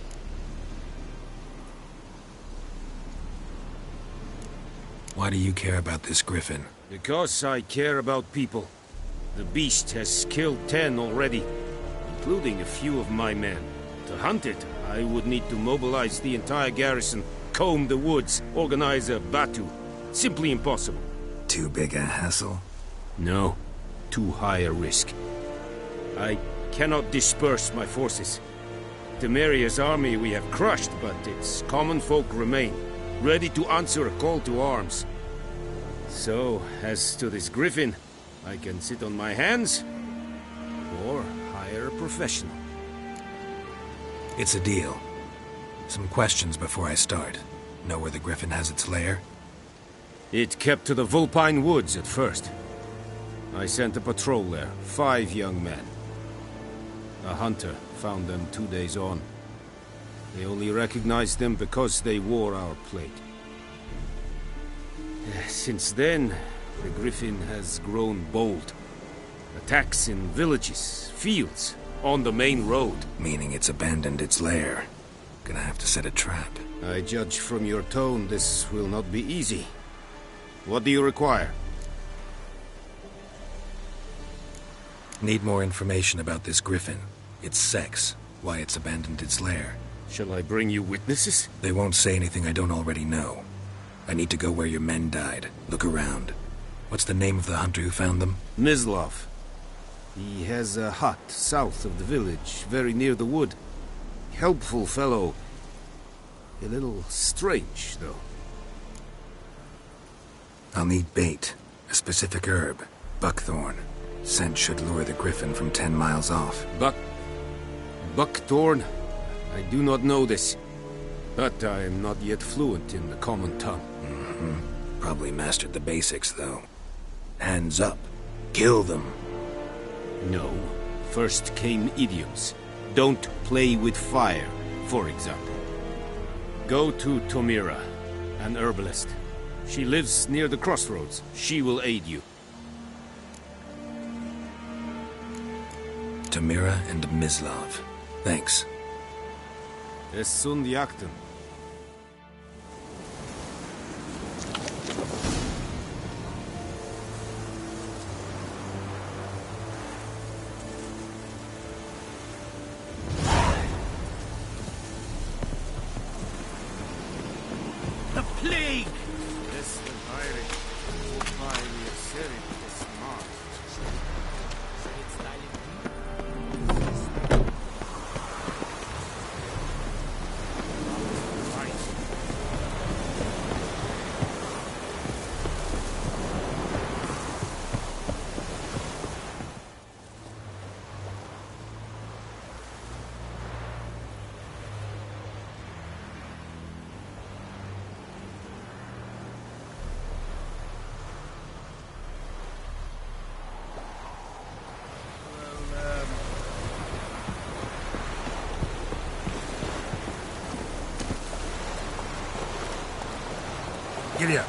Why do you care about this griffin? Because I care about people. The beast has killed 10 already, including a few of my men. To hunt it, I would need to mobilize the entire garrison, comb the woods, organize a batu. Simply impossible. Too big a hassle? No. Too high a risk. I cannot disperse my forces. Temeria's army we have crushed, but its common folk remain, ready to answer a call to arms. So, as to this griffin, I can sit on my hands, or hire a professional. It's a deal. Some questions before I start. Know where the griffin has its lair? It kept to the Vulpine Woods at first. I sent a patrol there, 5 young men. A hunter found them 2 days on. They only recognized them because they wore our plate. Since then, the Griffin has grown bold. Attacks in villages, fields, on the main road. Meaning it's abandoned its lair. Gonna have to set a trap. I judge from your tone this will not be easy. What do you require? Need more information about this Griffin. Its sex, why it's abandoned its lair. Shall I bring you witnesses? They won't say anything I don't already know. I need to go where your men died. Look around. What's the name of the hunter who found them? Mislav. He has a hut south of the village, very near the wood. Helpful fellow. A little strange, though. I'll need bait. A specific herb. Buckthorn. Scent should lure the Griffin from 10 miles off. Buckthorn? I do not know this. But I am not yet fluent in the common tongue. Probably mastered the basics, though. Hands up. Kill them. No. First came idioms. Don't play with fire, for example. Go to Tomira, an herbalist. She lives near the crossroads. She will aid you. Tamira and Mislav. Thanks. Es sunt jagten. The plague! Giddy up.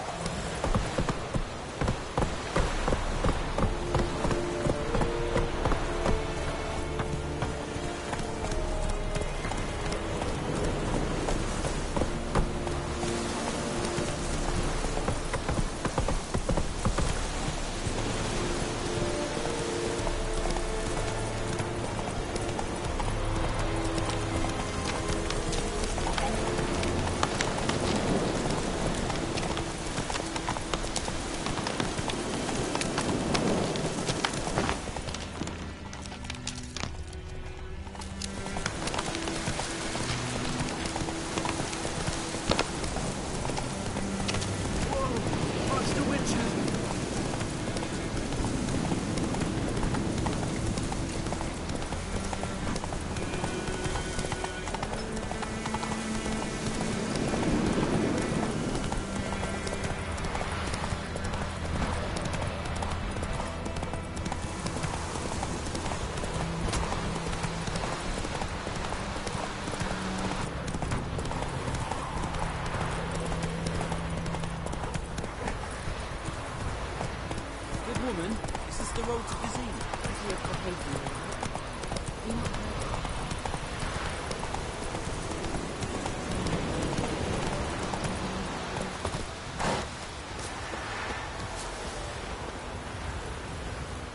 Woman, is this the road to Gazina?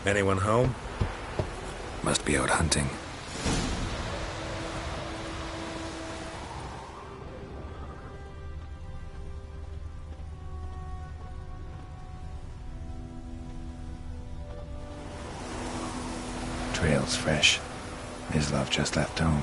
Anyone home? Must be out hunting. Trail's fresh. Mislav just left home.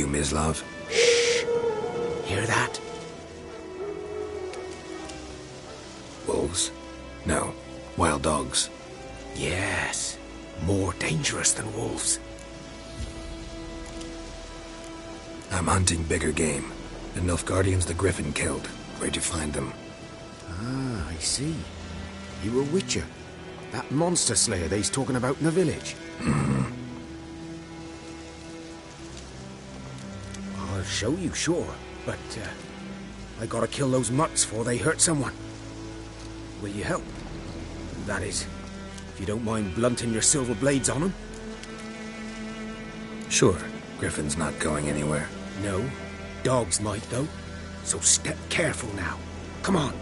you, Mislav? Hear that? Wolves? No. Wild dogs. Yes. More dangerous than wolves. I'm hunting bigger game. The Nilfgaardians the Griffin killed. Where'd you find them? Ah, I see. You were Witcher. That monster slayer they's talking about in the village. I'll show you, sure. But, I gotta kill those mutts before they hurt someone. Will you help? That is, if you don't mind blunting your silver blades on them. Sure. Griffin's not going anywhere. No. Dogs might, though. So step careful now. Come on.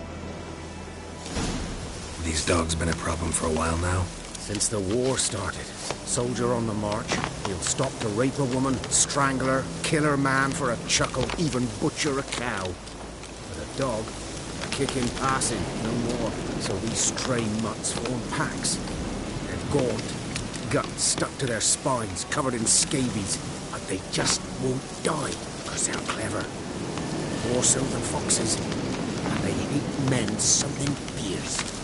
These dogs been a problem for a while now? Since the war started. Soldier on the march. He'll stop to rape a woman, strangle her, kill her man for a chuckle, even butcher a cow. But a dog, a kick in passing, no more. So these stray mutts form packs. They're gaunt, guts stuck to their spines, covered in scabies. But they just won't die, because they're clever. More so than foxes. And they hate men something fierce.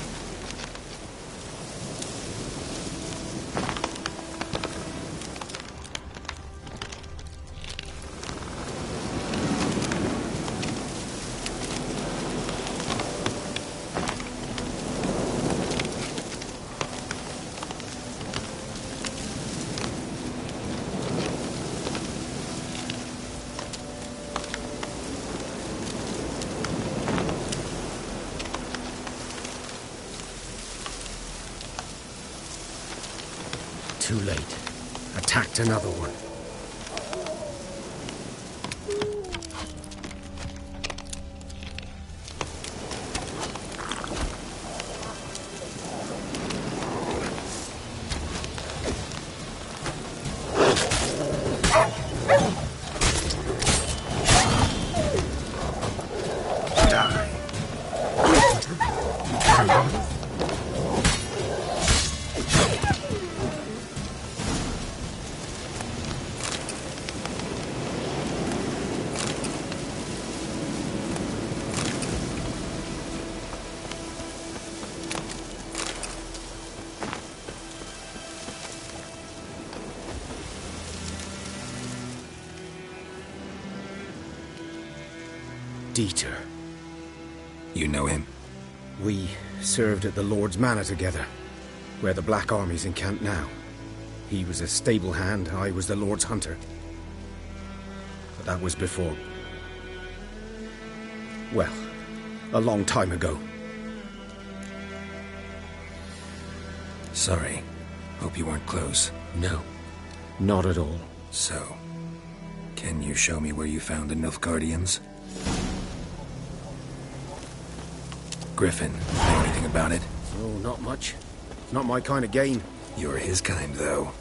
Too late. Attacked another one. Dieter. You know him? We served at the Lord's Manor together, where the Black Army's encamped now. He was a stable hand, I was the Lord's hunter. But that was before... well, a long time ago. Sorry. Hope you weren't close. No, not at all. So, can you show me where you found the Nilfgaardians? Griffin, know anything about it? Oh, not much. Not my kind of game. You're his kind, though.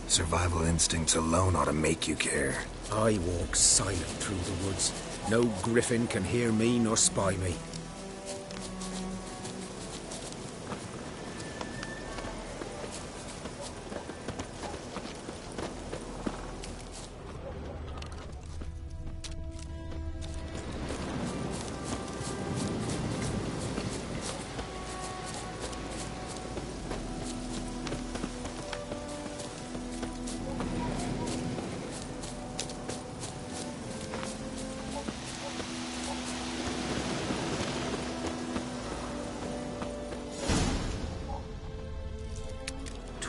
Survival instincts alone ought to make you care. I walk silent through the woods. No griffin can hear me nor spy me.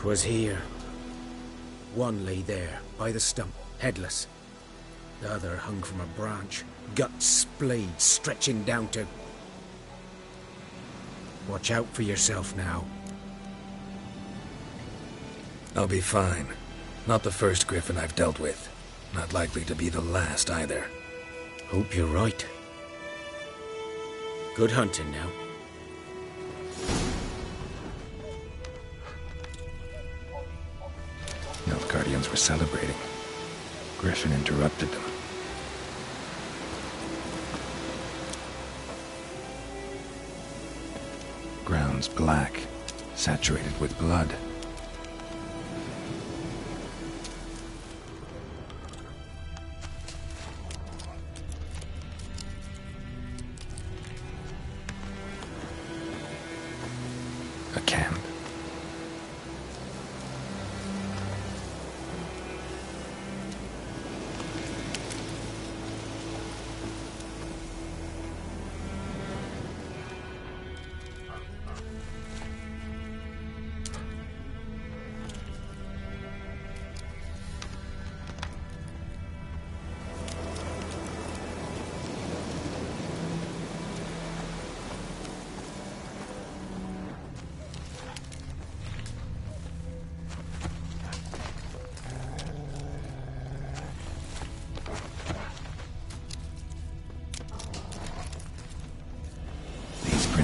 Was here. One lay there, by the stump, headless. The other hung from a branch, guts splayed, stretching down to... Watch out for yourself now. I'll be fine. Not the first griffin I've dealt with. Not likely to be the last, either. Hope you're right. Good hunting now. Nilfgaardians were celebrating. Griffin interrupted them. Ground's black, saturated with blood.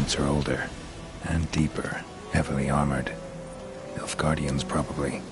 Footprints are older and deeper, heavily armored. Nilfgaardians, probably.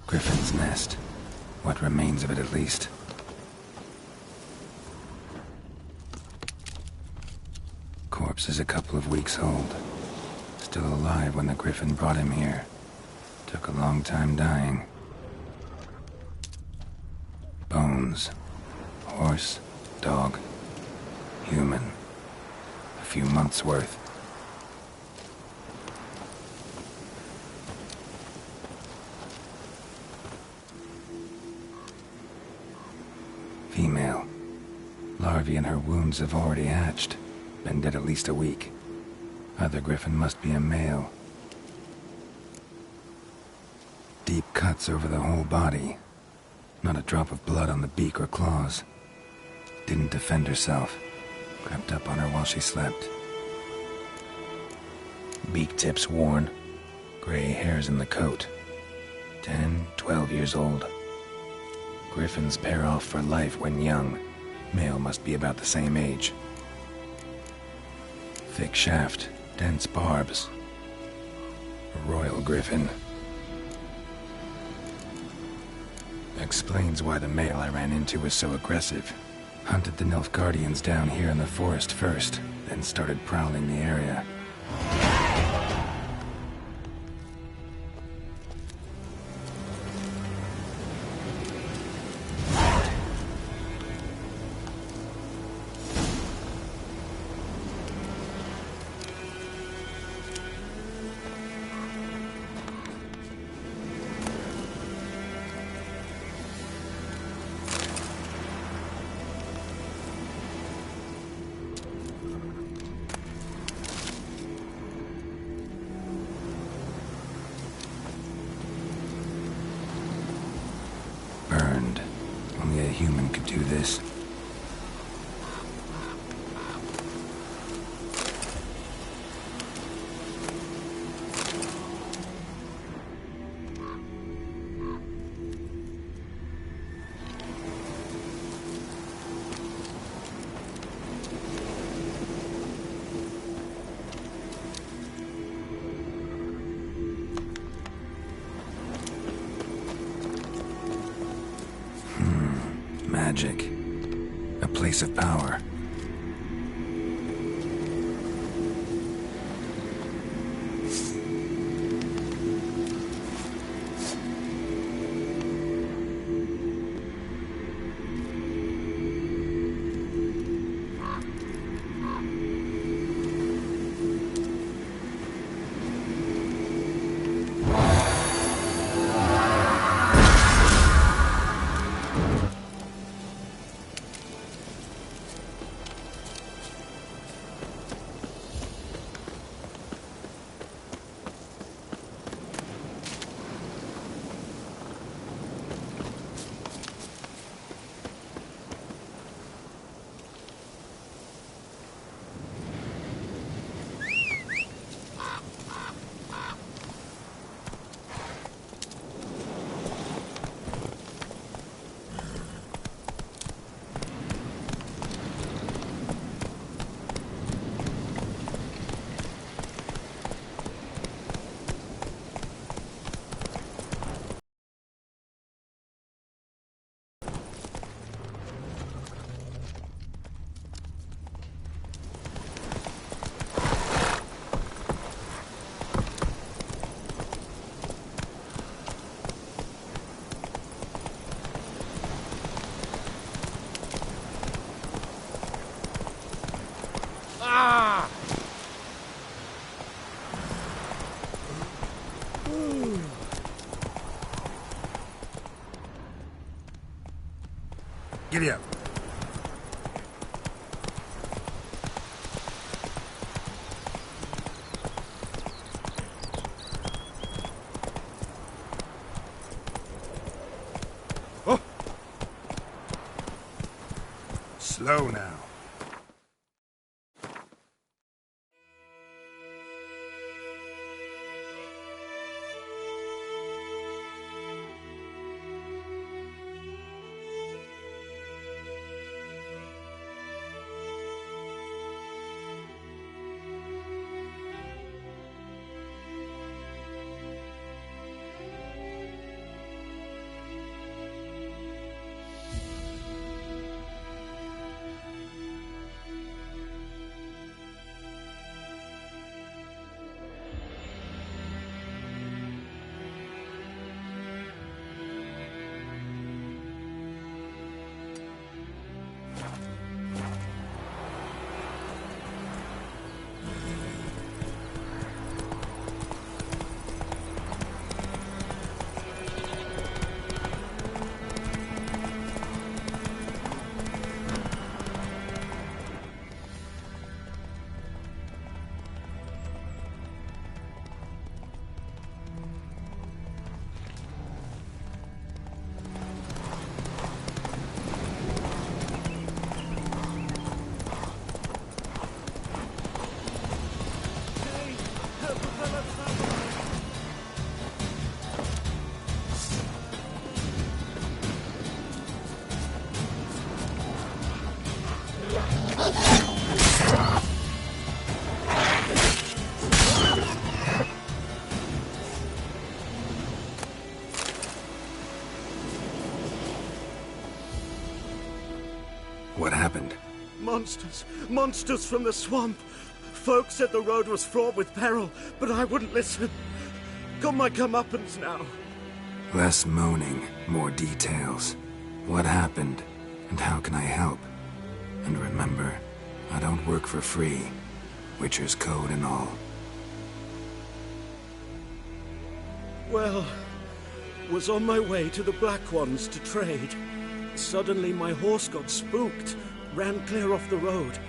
Griffin's nest. What remains of it, at least. Corpse is a couple of weeks old. Still alive when the Griffin brought him here. Took a long time dying. Bones. Horse, dog, human. A few months' worth. Female. Larvae in her wounds have already hatched. Been dead at least a week. Other Griffin must be a male. Deep cuts over the whole body. Not a drop of blood on the beak or claws. Didn't defend herself. Crept up on her while she slept. Beak tips worn. Gray hairs in the coat. 10, 12 years old. Griffins pair off for life when young. Male must be about the same age. Thick shaft, dense barbs. A royal griffin. Explains why the male I ran into was so aggressive. Hunted the Nilfgaardians down here in the forest first, then started prowling the area. Burned. Only a human could do this. Magic. A place of power. Giddy up. Oh. Slow now. What happened? Monsters! Monsters from the swamp! Folks said the road was fraught with peril, but I wouldn't listen. Got my comeuppance now. Less moaning, more details. What happened, and how can I help? And remember, I don't work for free. Witcher's code and all. Well, was on my way to the Black Ones to trade. Suddenly my horse got spooked, ran clear off the road.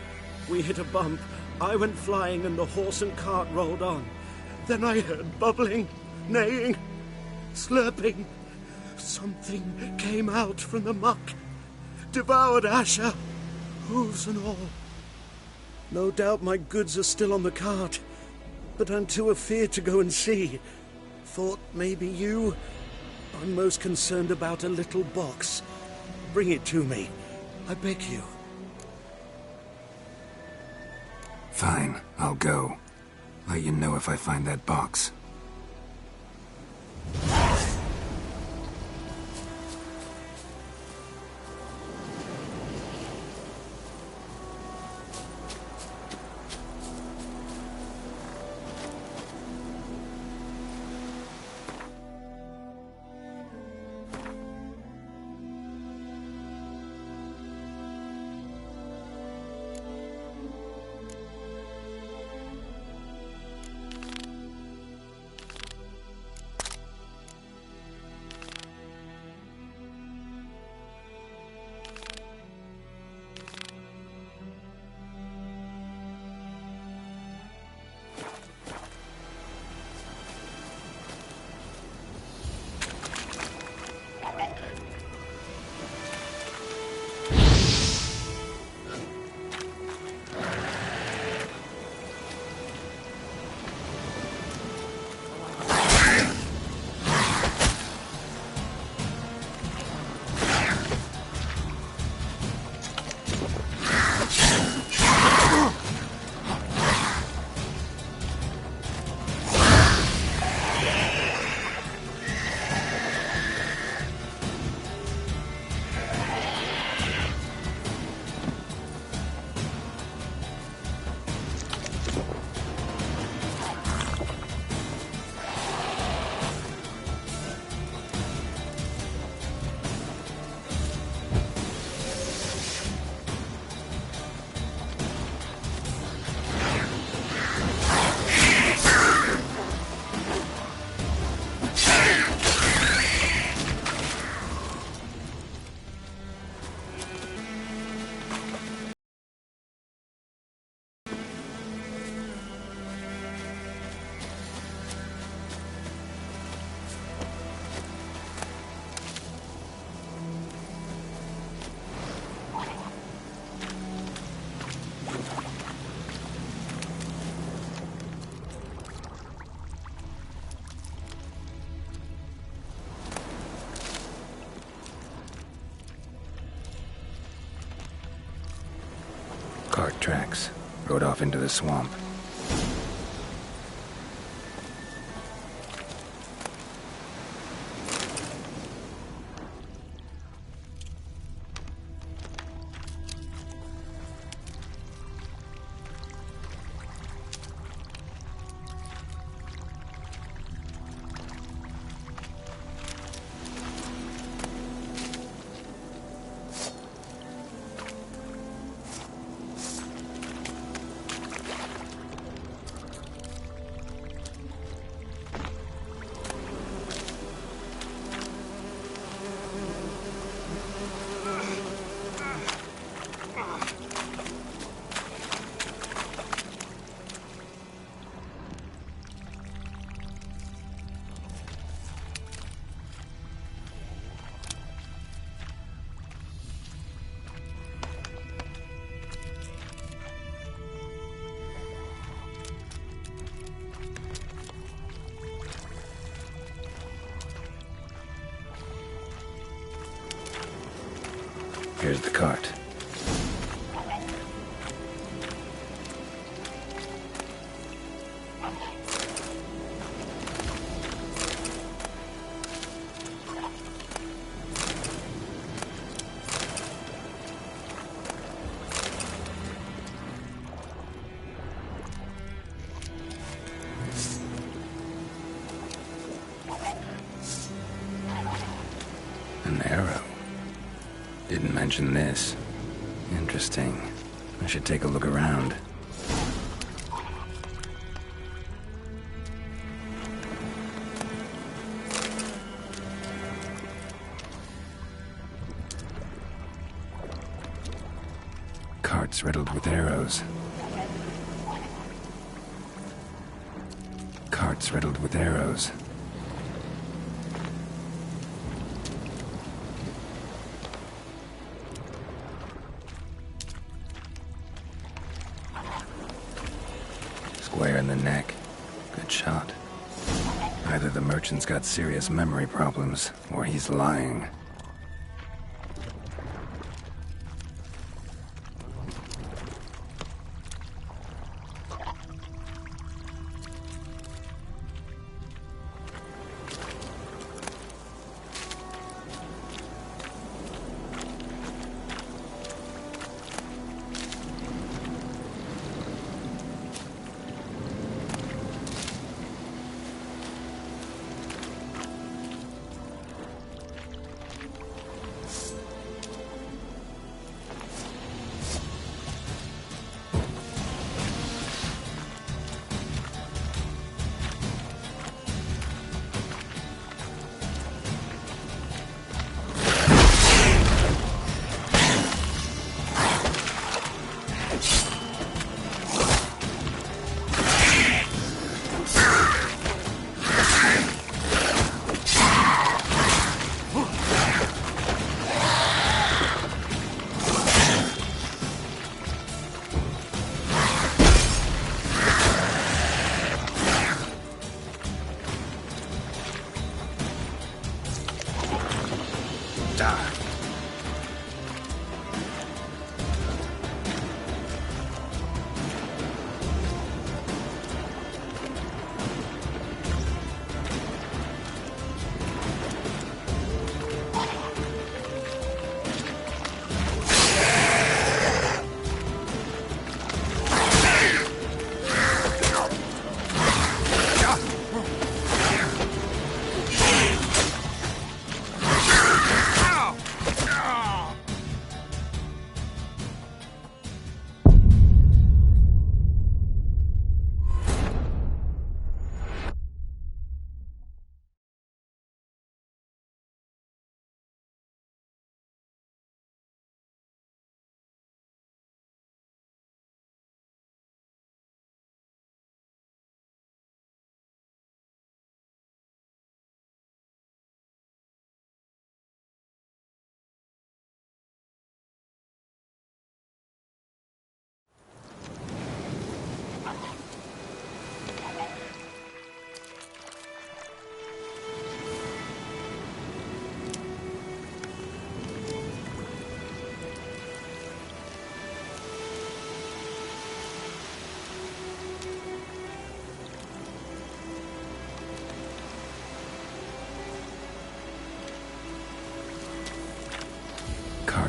We hit a bump, I went flying and the horse and cart rolled on. Then I heard bubbling, neighing, slurping. Something came out from the muck, devoured Asher, hooves and all. No doubt my goods are still on the cart, but I'm too afeard to go and see. Thought maybe you. I'm most concerned about a little box. Bring it to me, I beg you. Fine, I'll go. Let you know if I find that box. tracks. Rode off into the swamp. Here's the cart. An arrow. Didn't mention this. Interesting. I should take a look around. Carts riddled with arrows. Carts riddled with arrows. Square in the neck. Good shot. Either the merchant's got serious memory problems, or he's lying.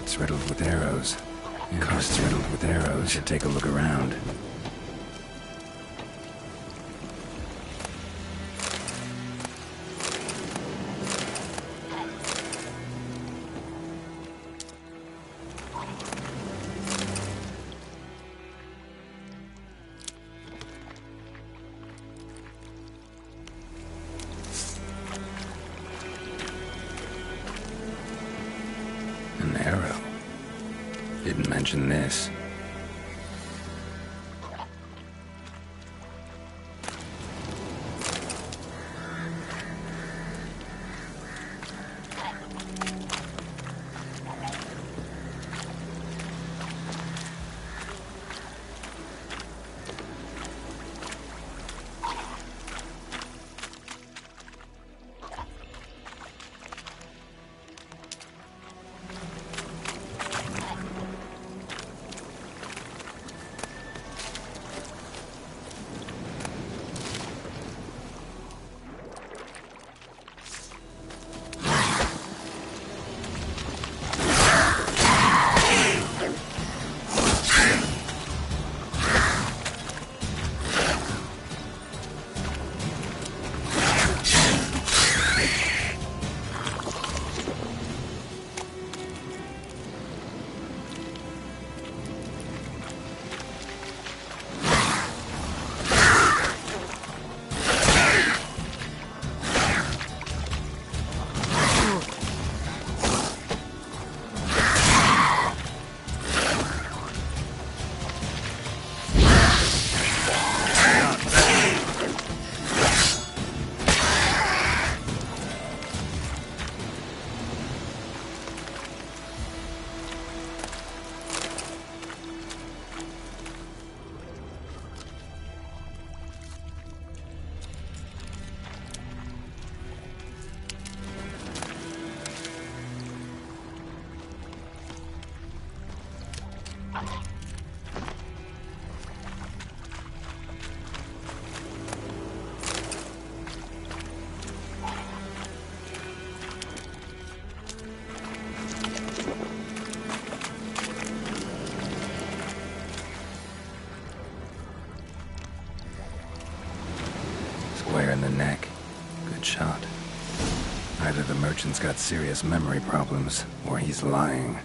carts riddled with arrows. Carts riddled with arrows. Should take a look around. An arrow. Didn't mention this. Square in the neck. Good shot. Either the merchant's got serious memory problems, or he's lying.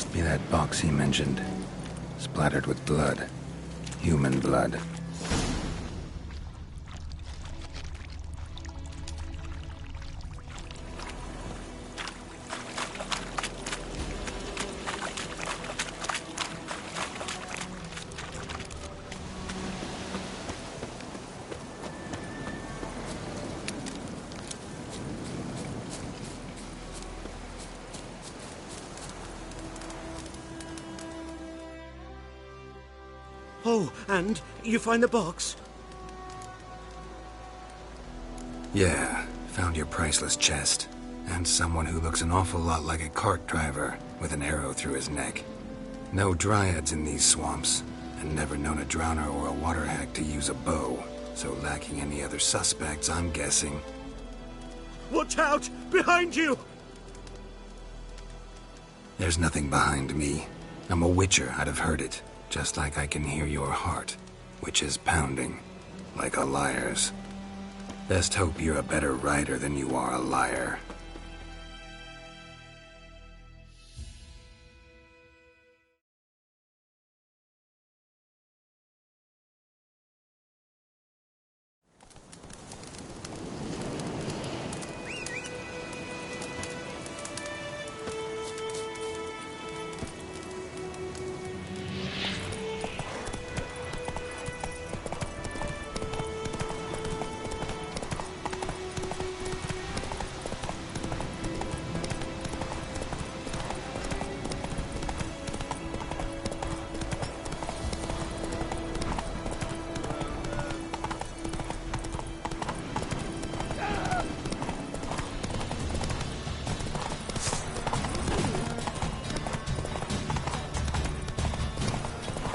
Must be that box he mentioned. Splattered with blood. Human blood. Oh, and you find the box? Yeah, found your priceless chest. And someone who looks an awful lot like a cart driver, with an arrow through his neck. No dryads in these swamps, and never known a drowner or a water hack to use a bow. So lacking any other suspects, I'm guessing. Watch out! Behind you! There's nothing behind me. I'm a witcher, I'd have heard it. Just like I can hear your heart, which is pounding, like a liar's. Best hope you're a better rider than you are a liar.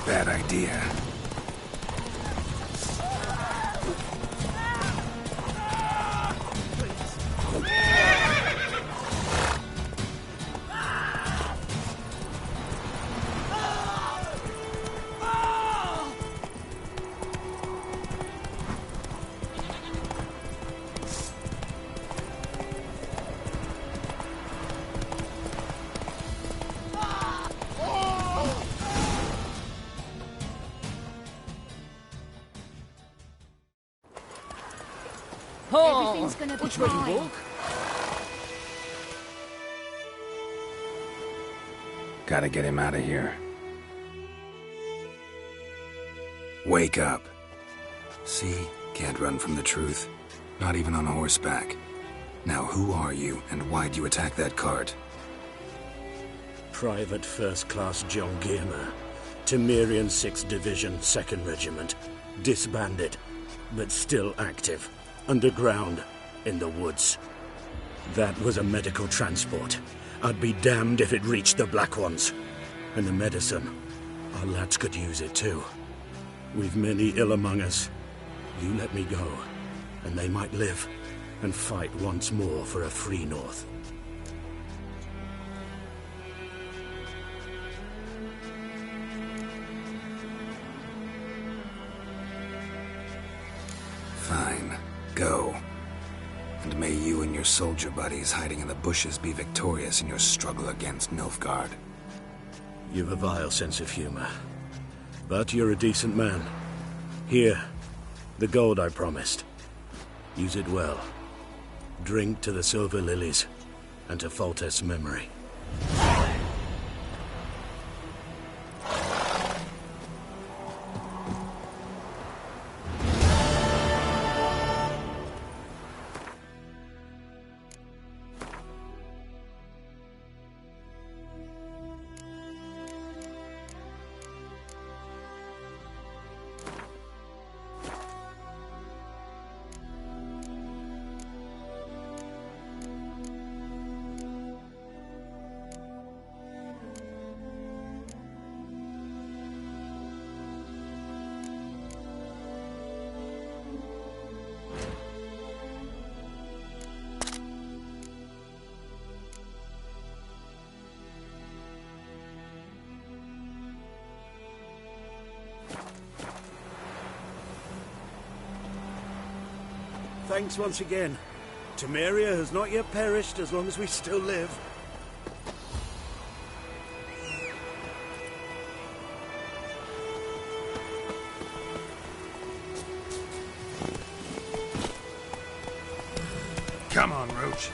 Bad idea. Everything's gonna be Which way do you fine. walk? Gotta get him out of here. Wake up. See? Can't run from the truth. Not even on horseback. Now who are you, and why'd you attack that cart? Private First Class John Giermer, Temerian 6th Division, 2nd Regiment. Disbanded, but still active. Underground, in the woods. That was a medical transport. I'd be damned if it reached the Black Ones. And the medicine, our lads could use it too. We've many ill among us. You let me go, and they might live, and fight once more for a free North. Fine. Go. And may you and your soldier buddies hiding in the bushes be victorious in your struggle against Nilfgaard. You've a vile sense of humor. But you're a decent man. Here, the gold I promised. Use it well. Drink to the silver lilies, and to Foltest's memory. Thanks once again. Temeria has not yet perished as long as we still live. approach.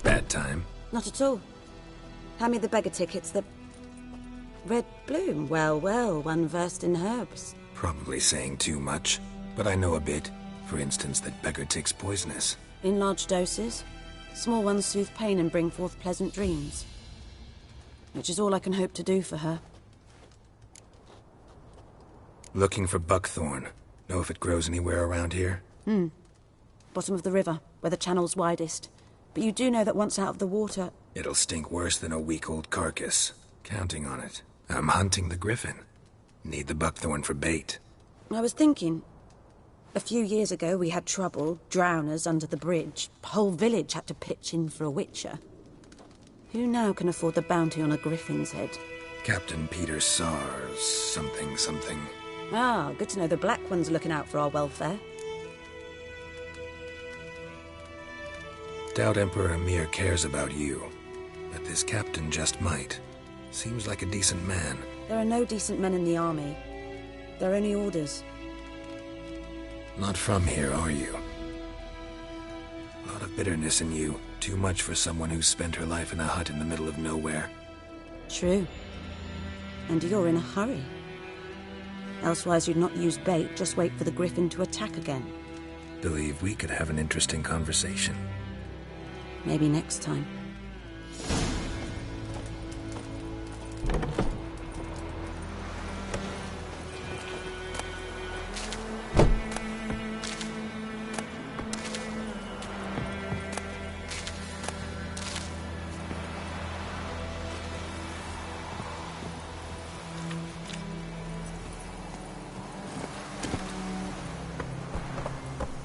Bad time? Not at all. Hand me the beggar tickets, the red bloom. Well, well, one versed in herbs. Probably saying too much, but I know a bit. For instance, that beggar tick's poisonous. In large doses. Small ones soothe pain and bring forth pleasant dreams. Which is all I can hope to do for her. Looking for buckthorn. Know if it grows anywhere around here? Bottom of the river, where the channel's widest. But you do know that once out of the water... It'll stink worse than a week-old carcass. Counting on it. I'm hunting the griffin. Need the buckthorn for bait. I was thinking... A few years ago we had trouble, drowners under the bridge. Whole village had to pitch in for a witcher. Who now can afford the bounty on a griffin's head? Captain Peter Sars, something. Ah, good to know the Black One's looking out for our welfare. Doubt Emperor Emir cares about you, but this captain just might. Seems like a decent man. There are no decent men in the army. There are only orders. Not from here, are you? A lot of bitterness in you. Too much for someone who's spent her life in a hut in the middle of nowhere. True. And you're in a hurry. Elsewise you'd not use bait, just wait for the griffin to attack again. Believe we could have an interesting conversation. Maybe next time.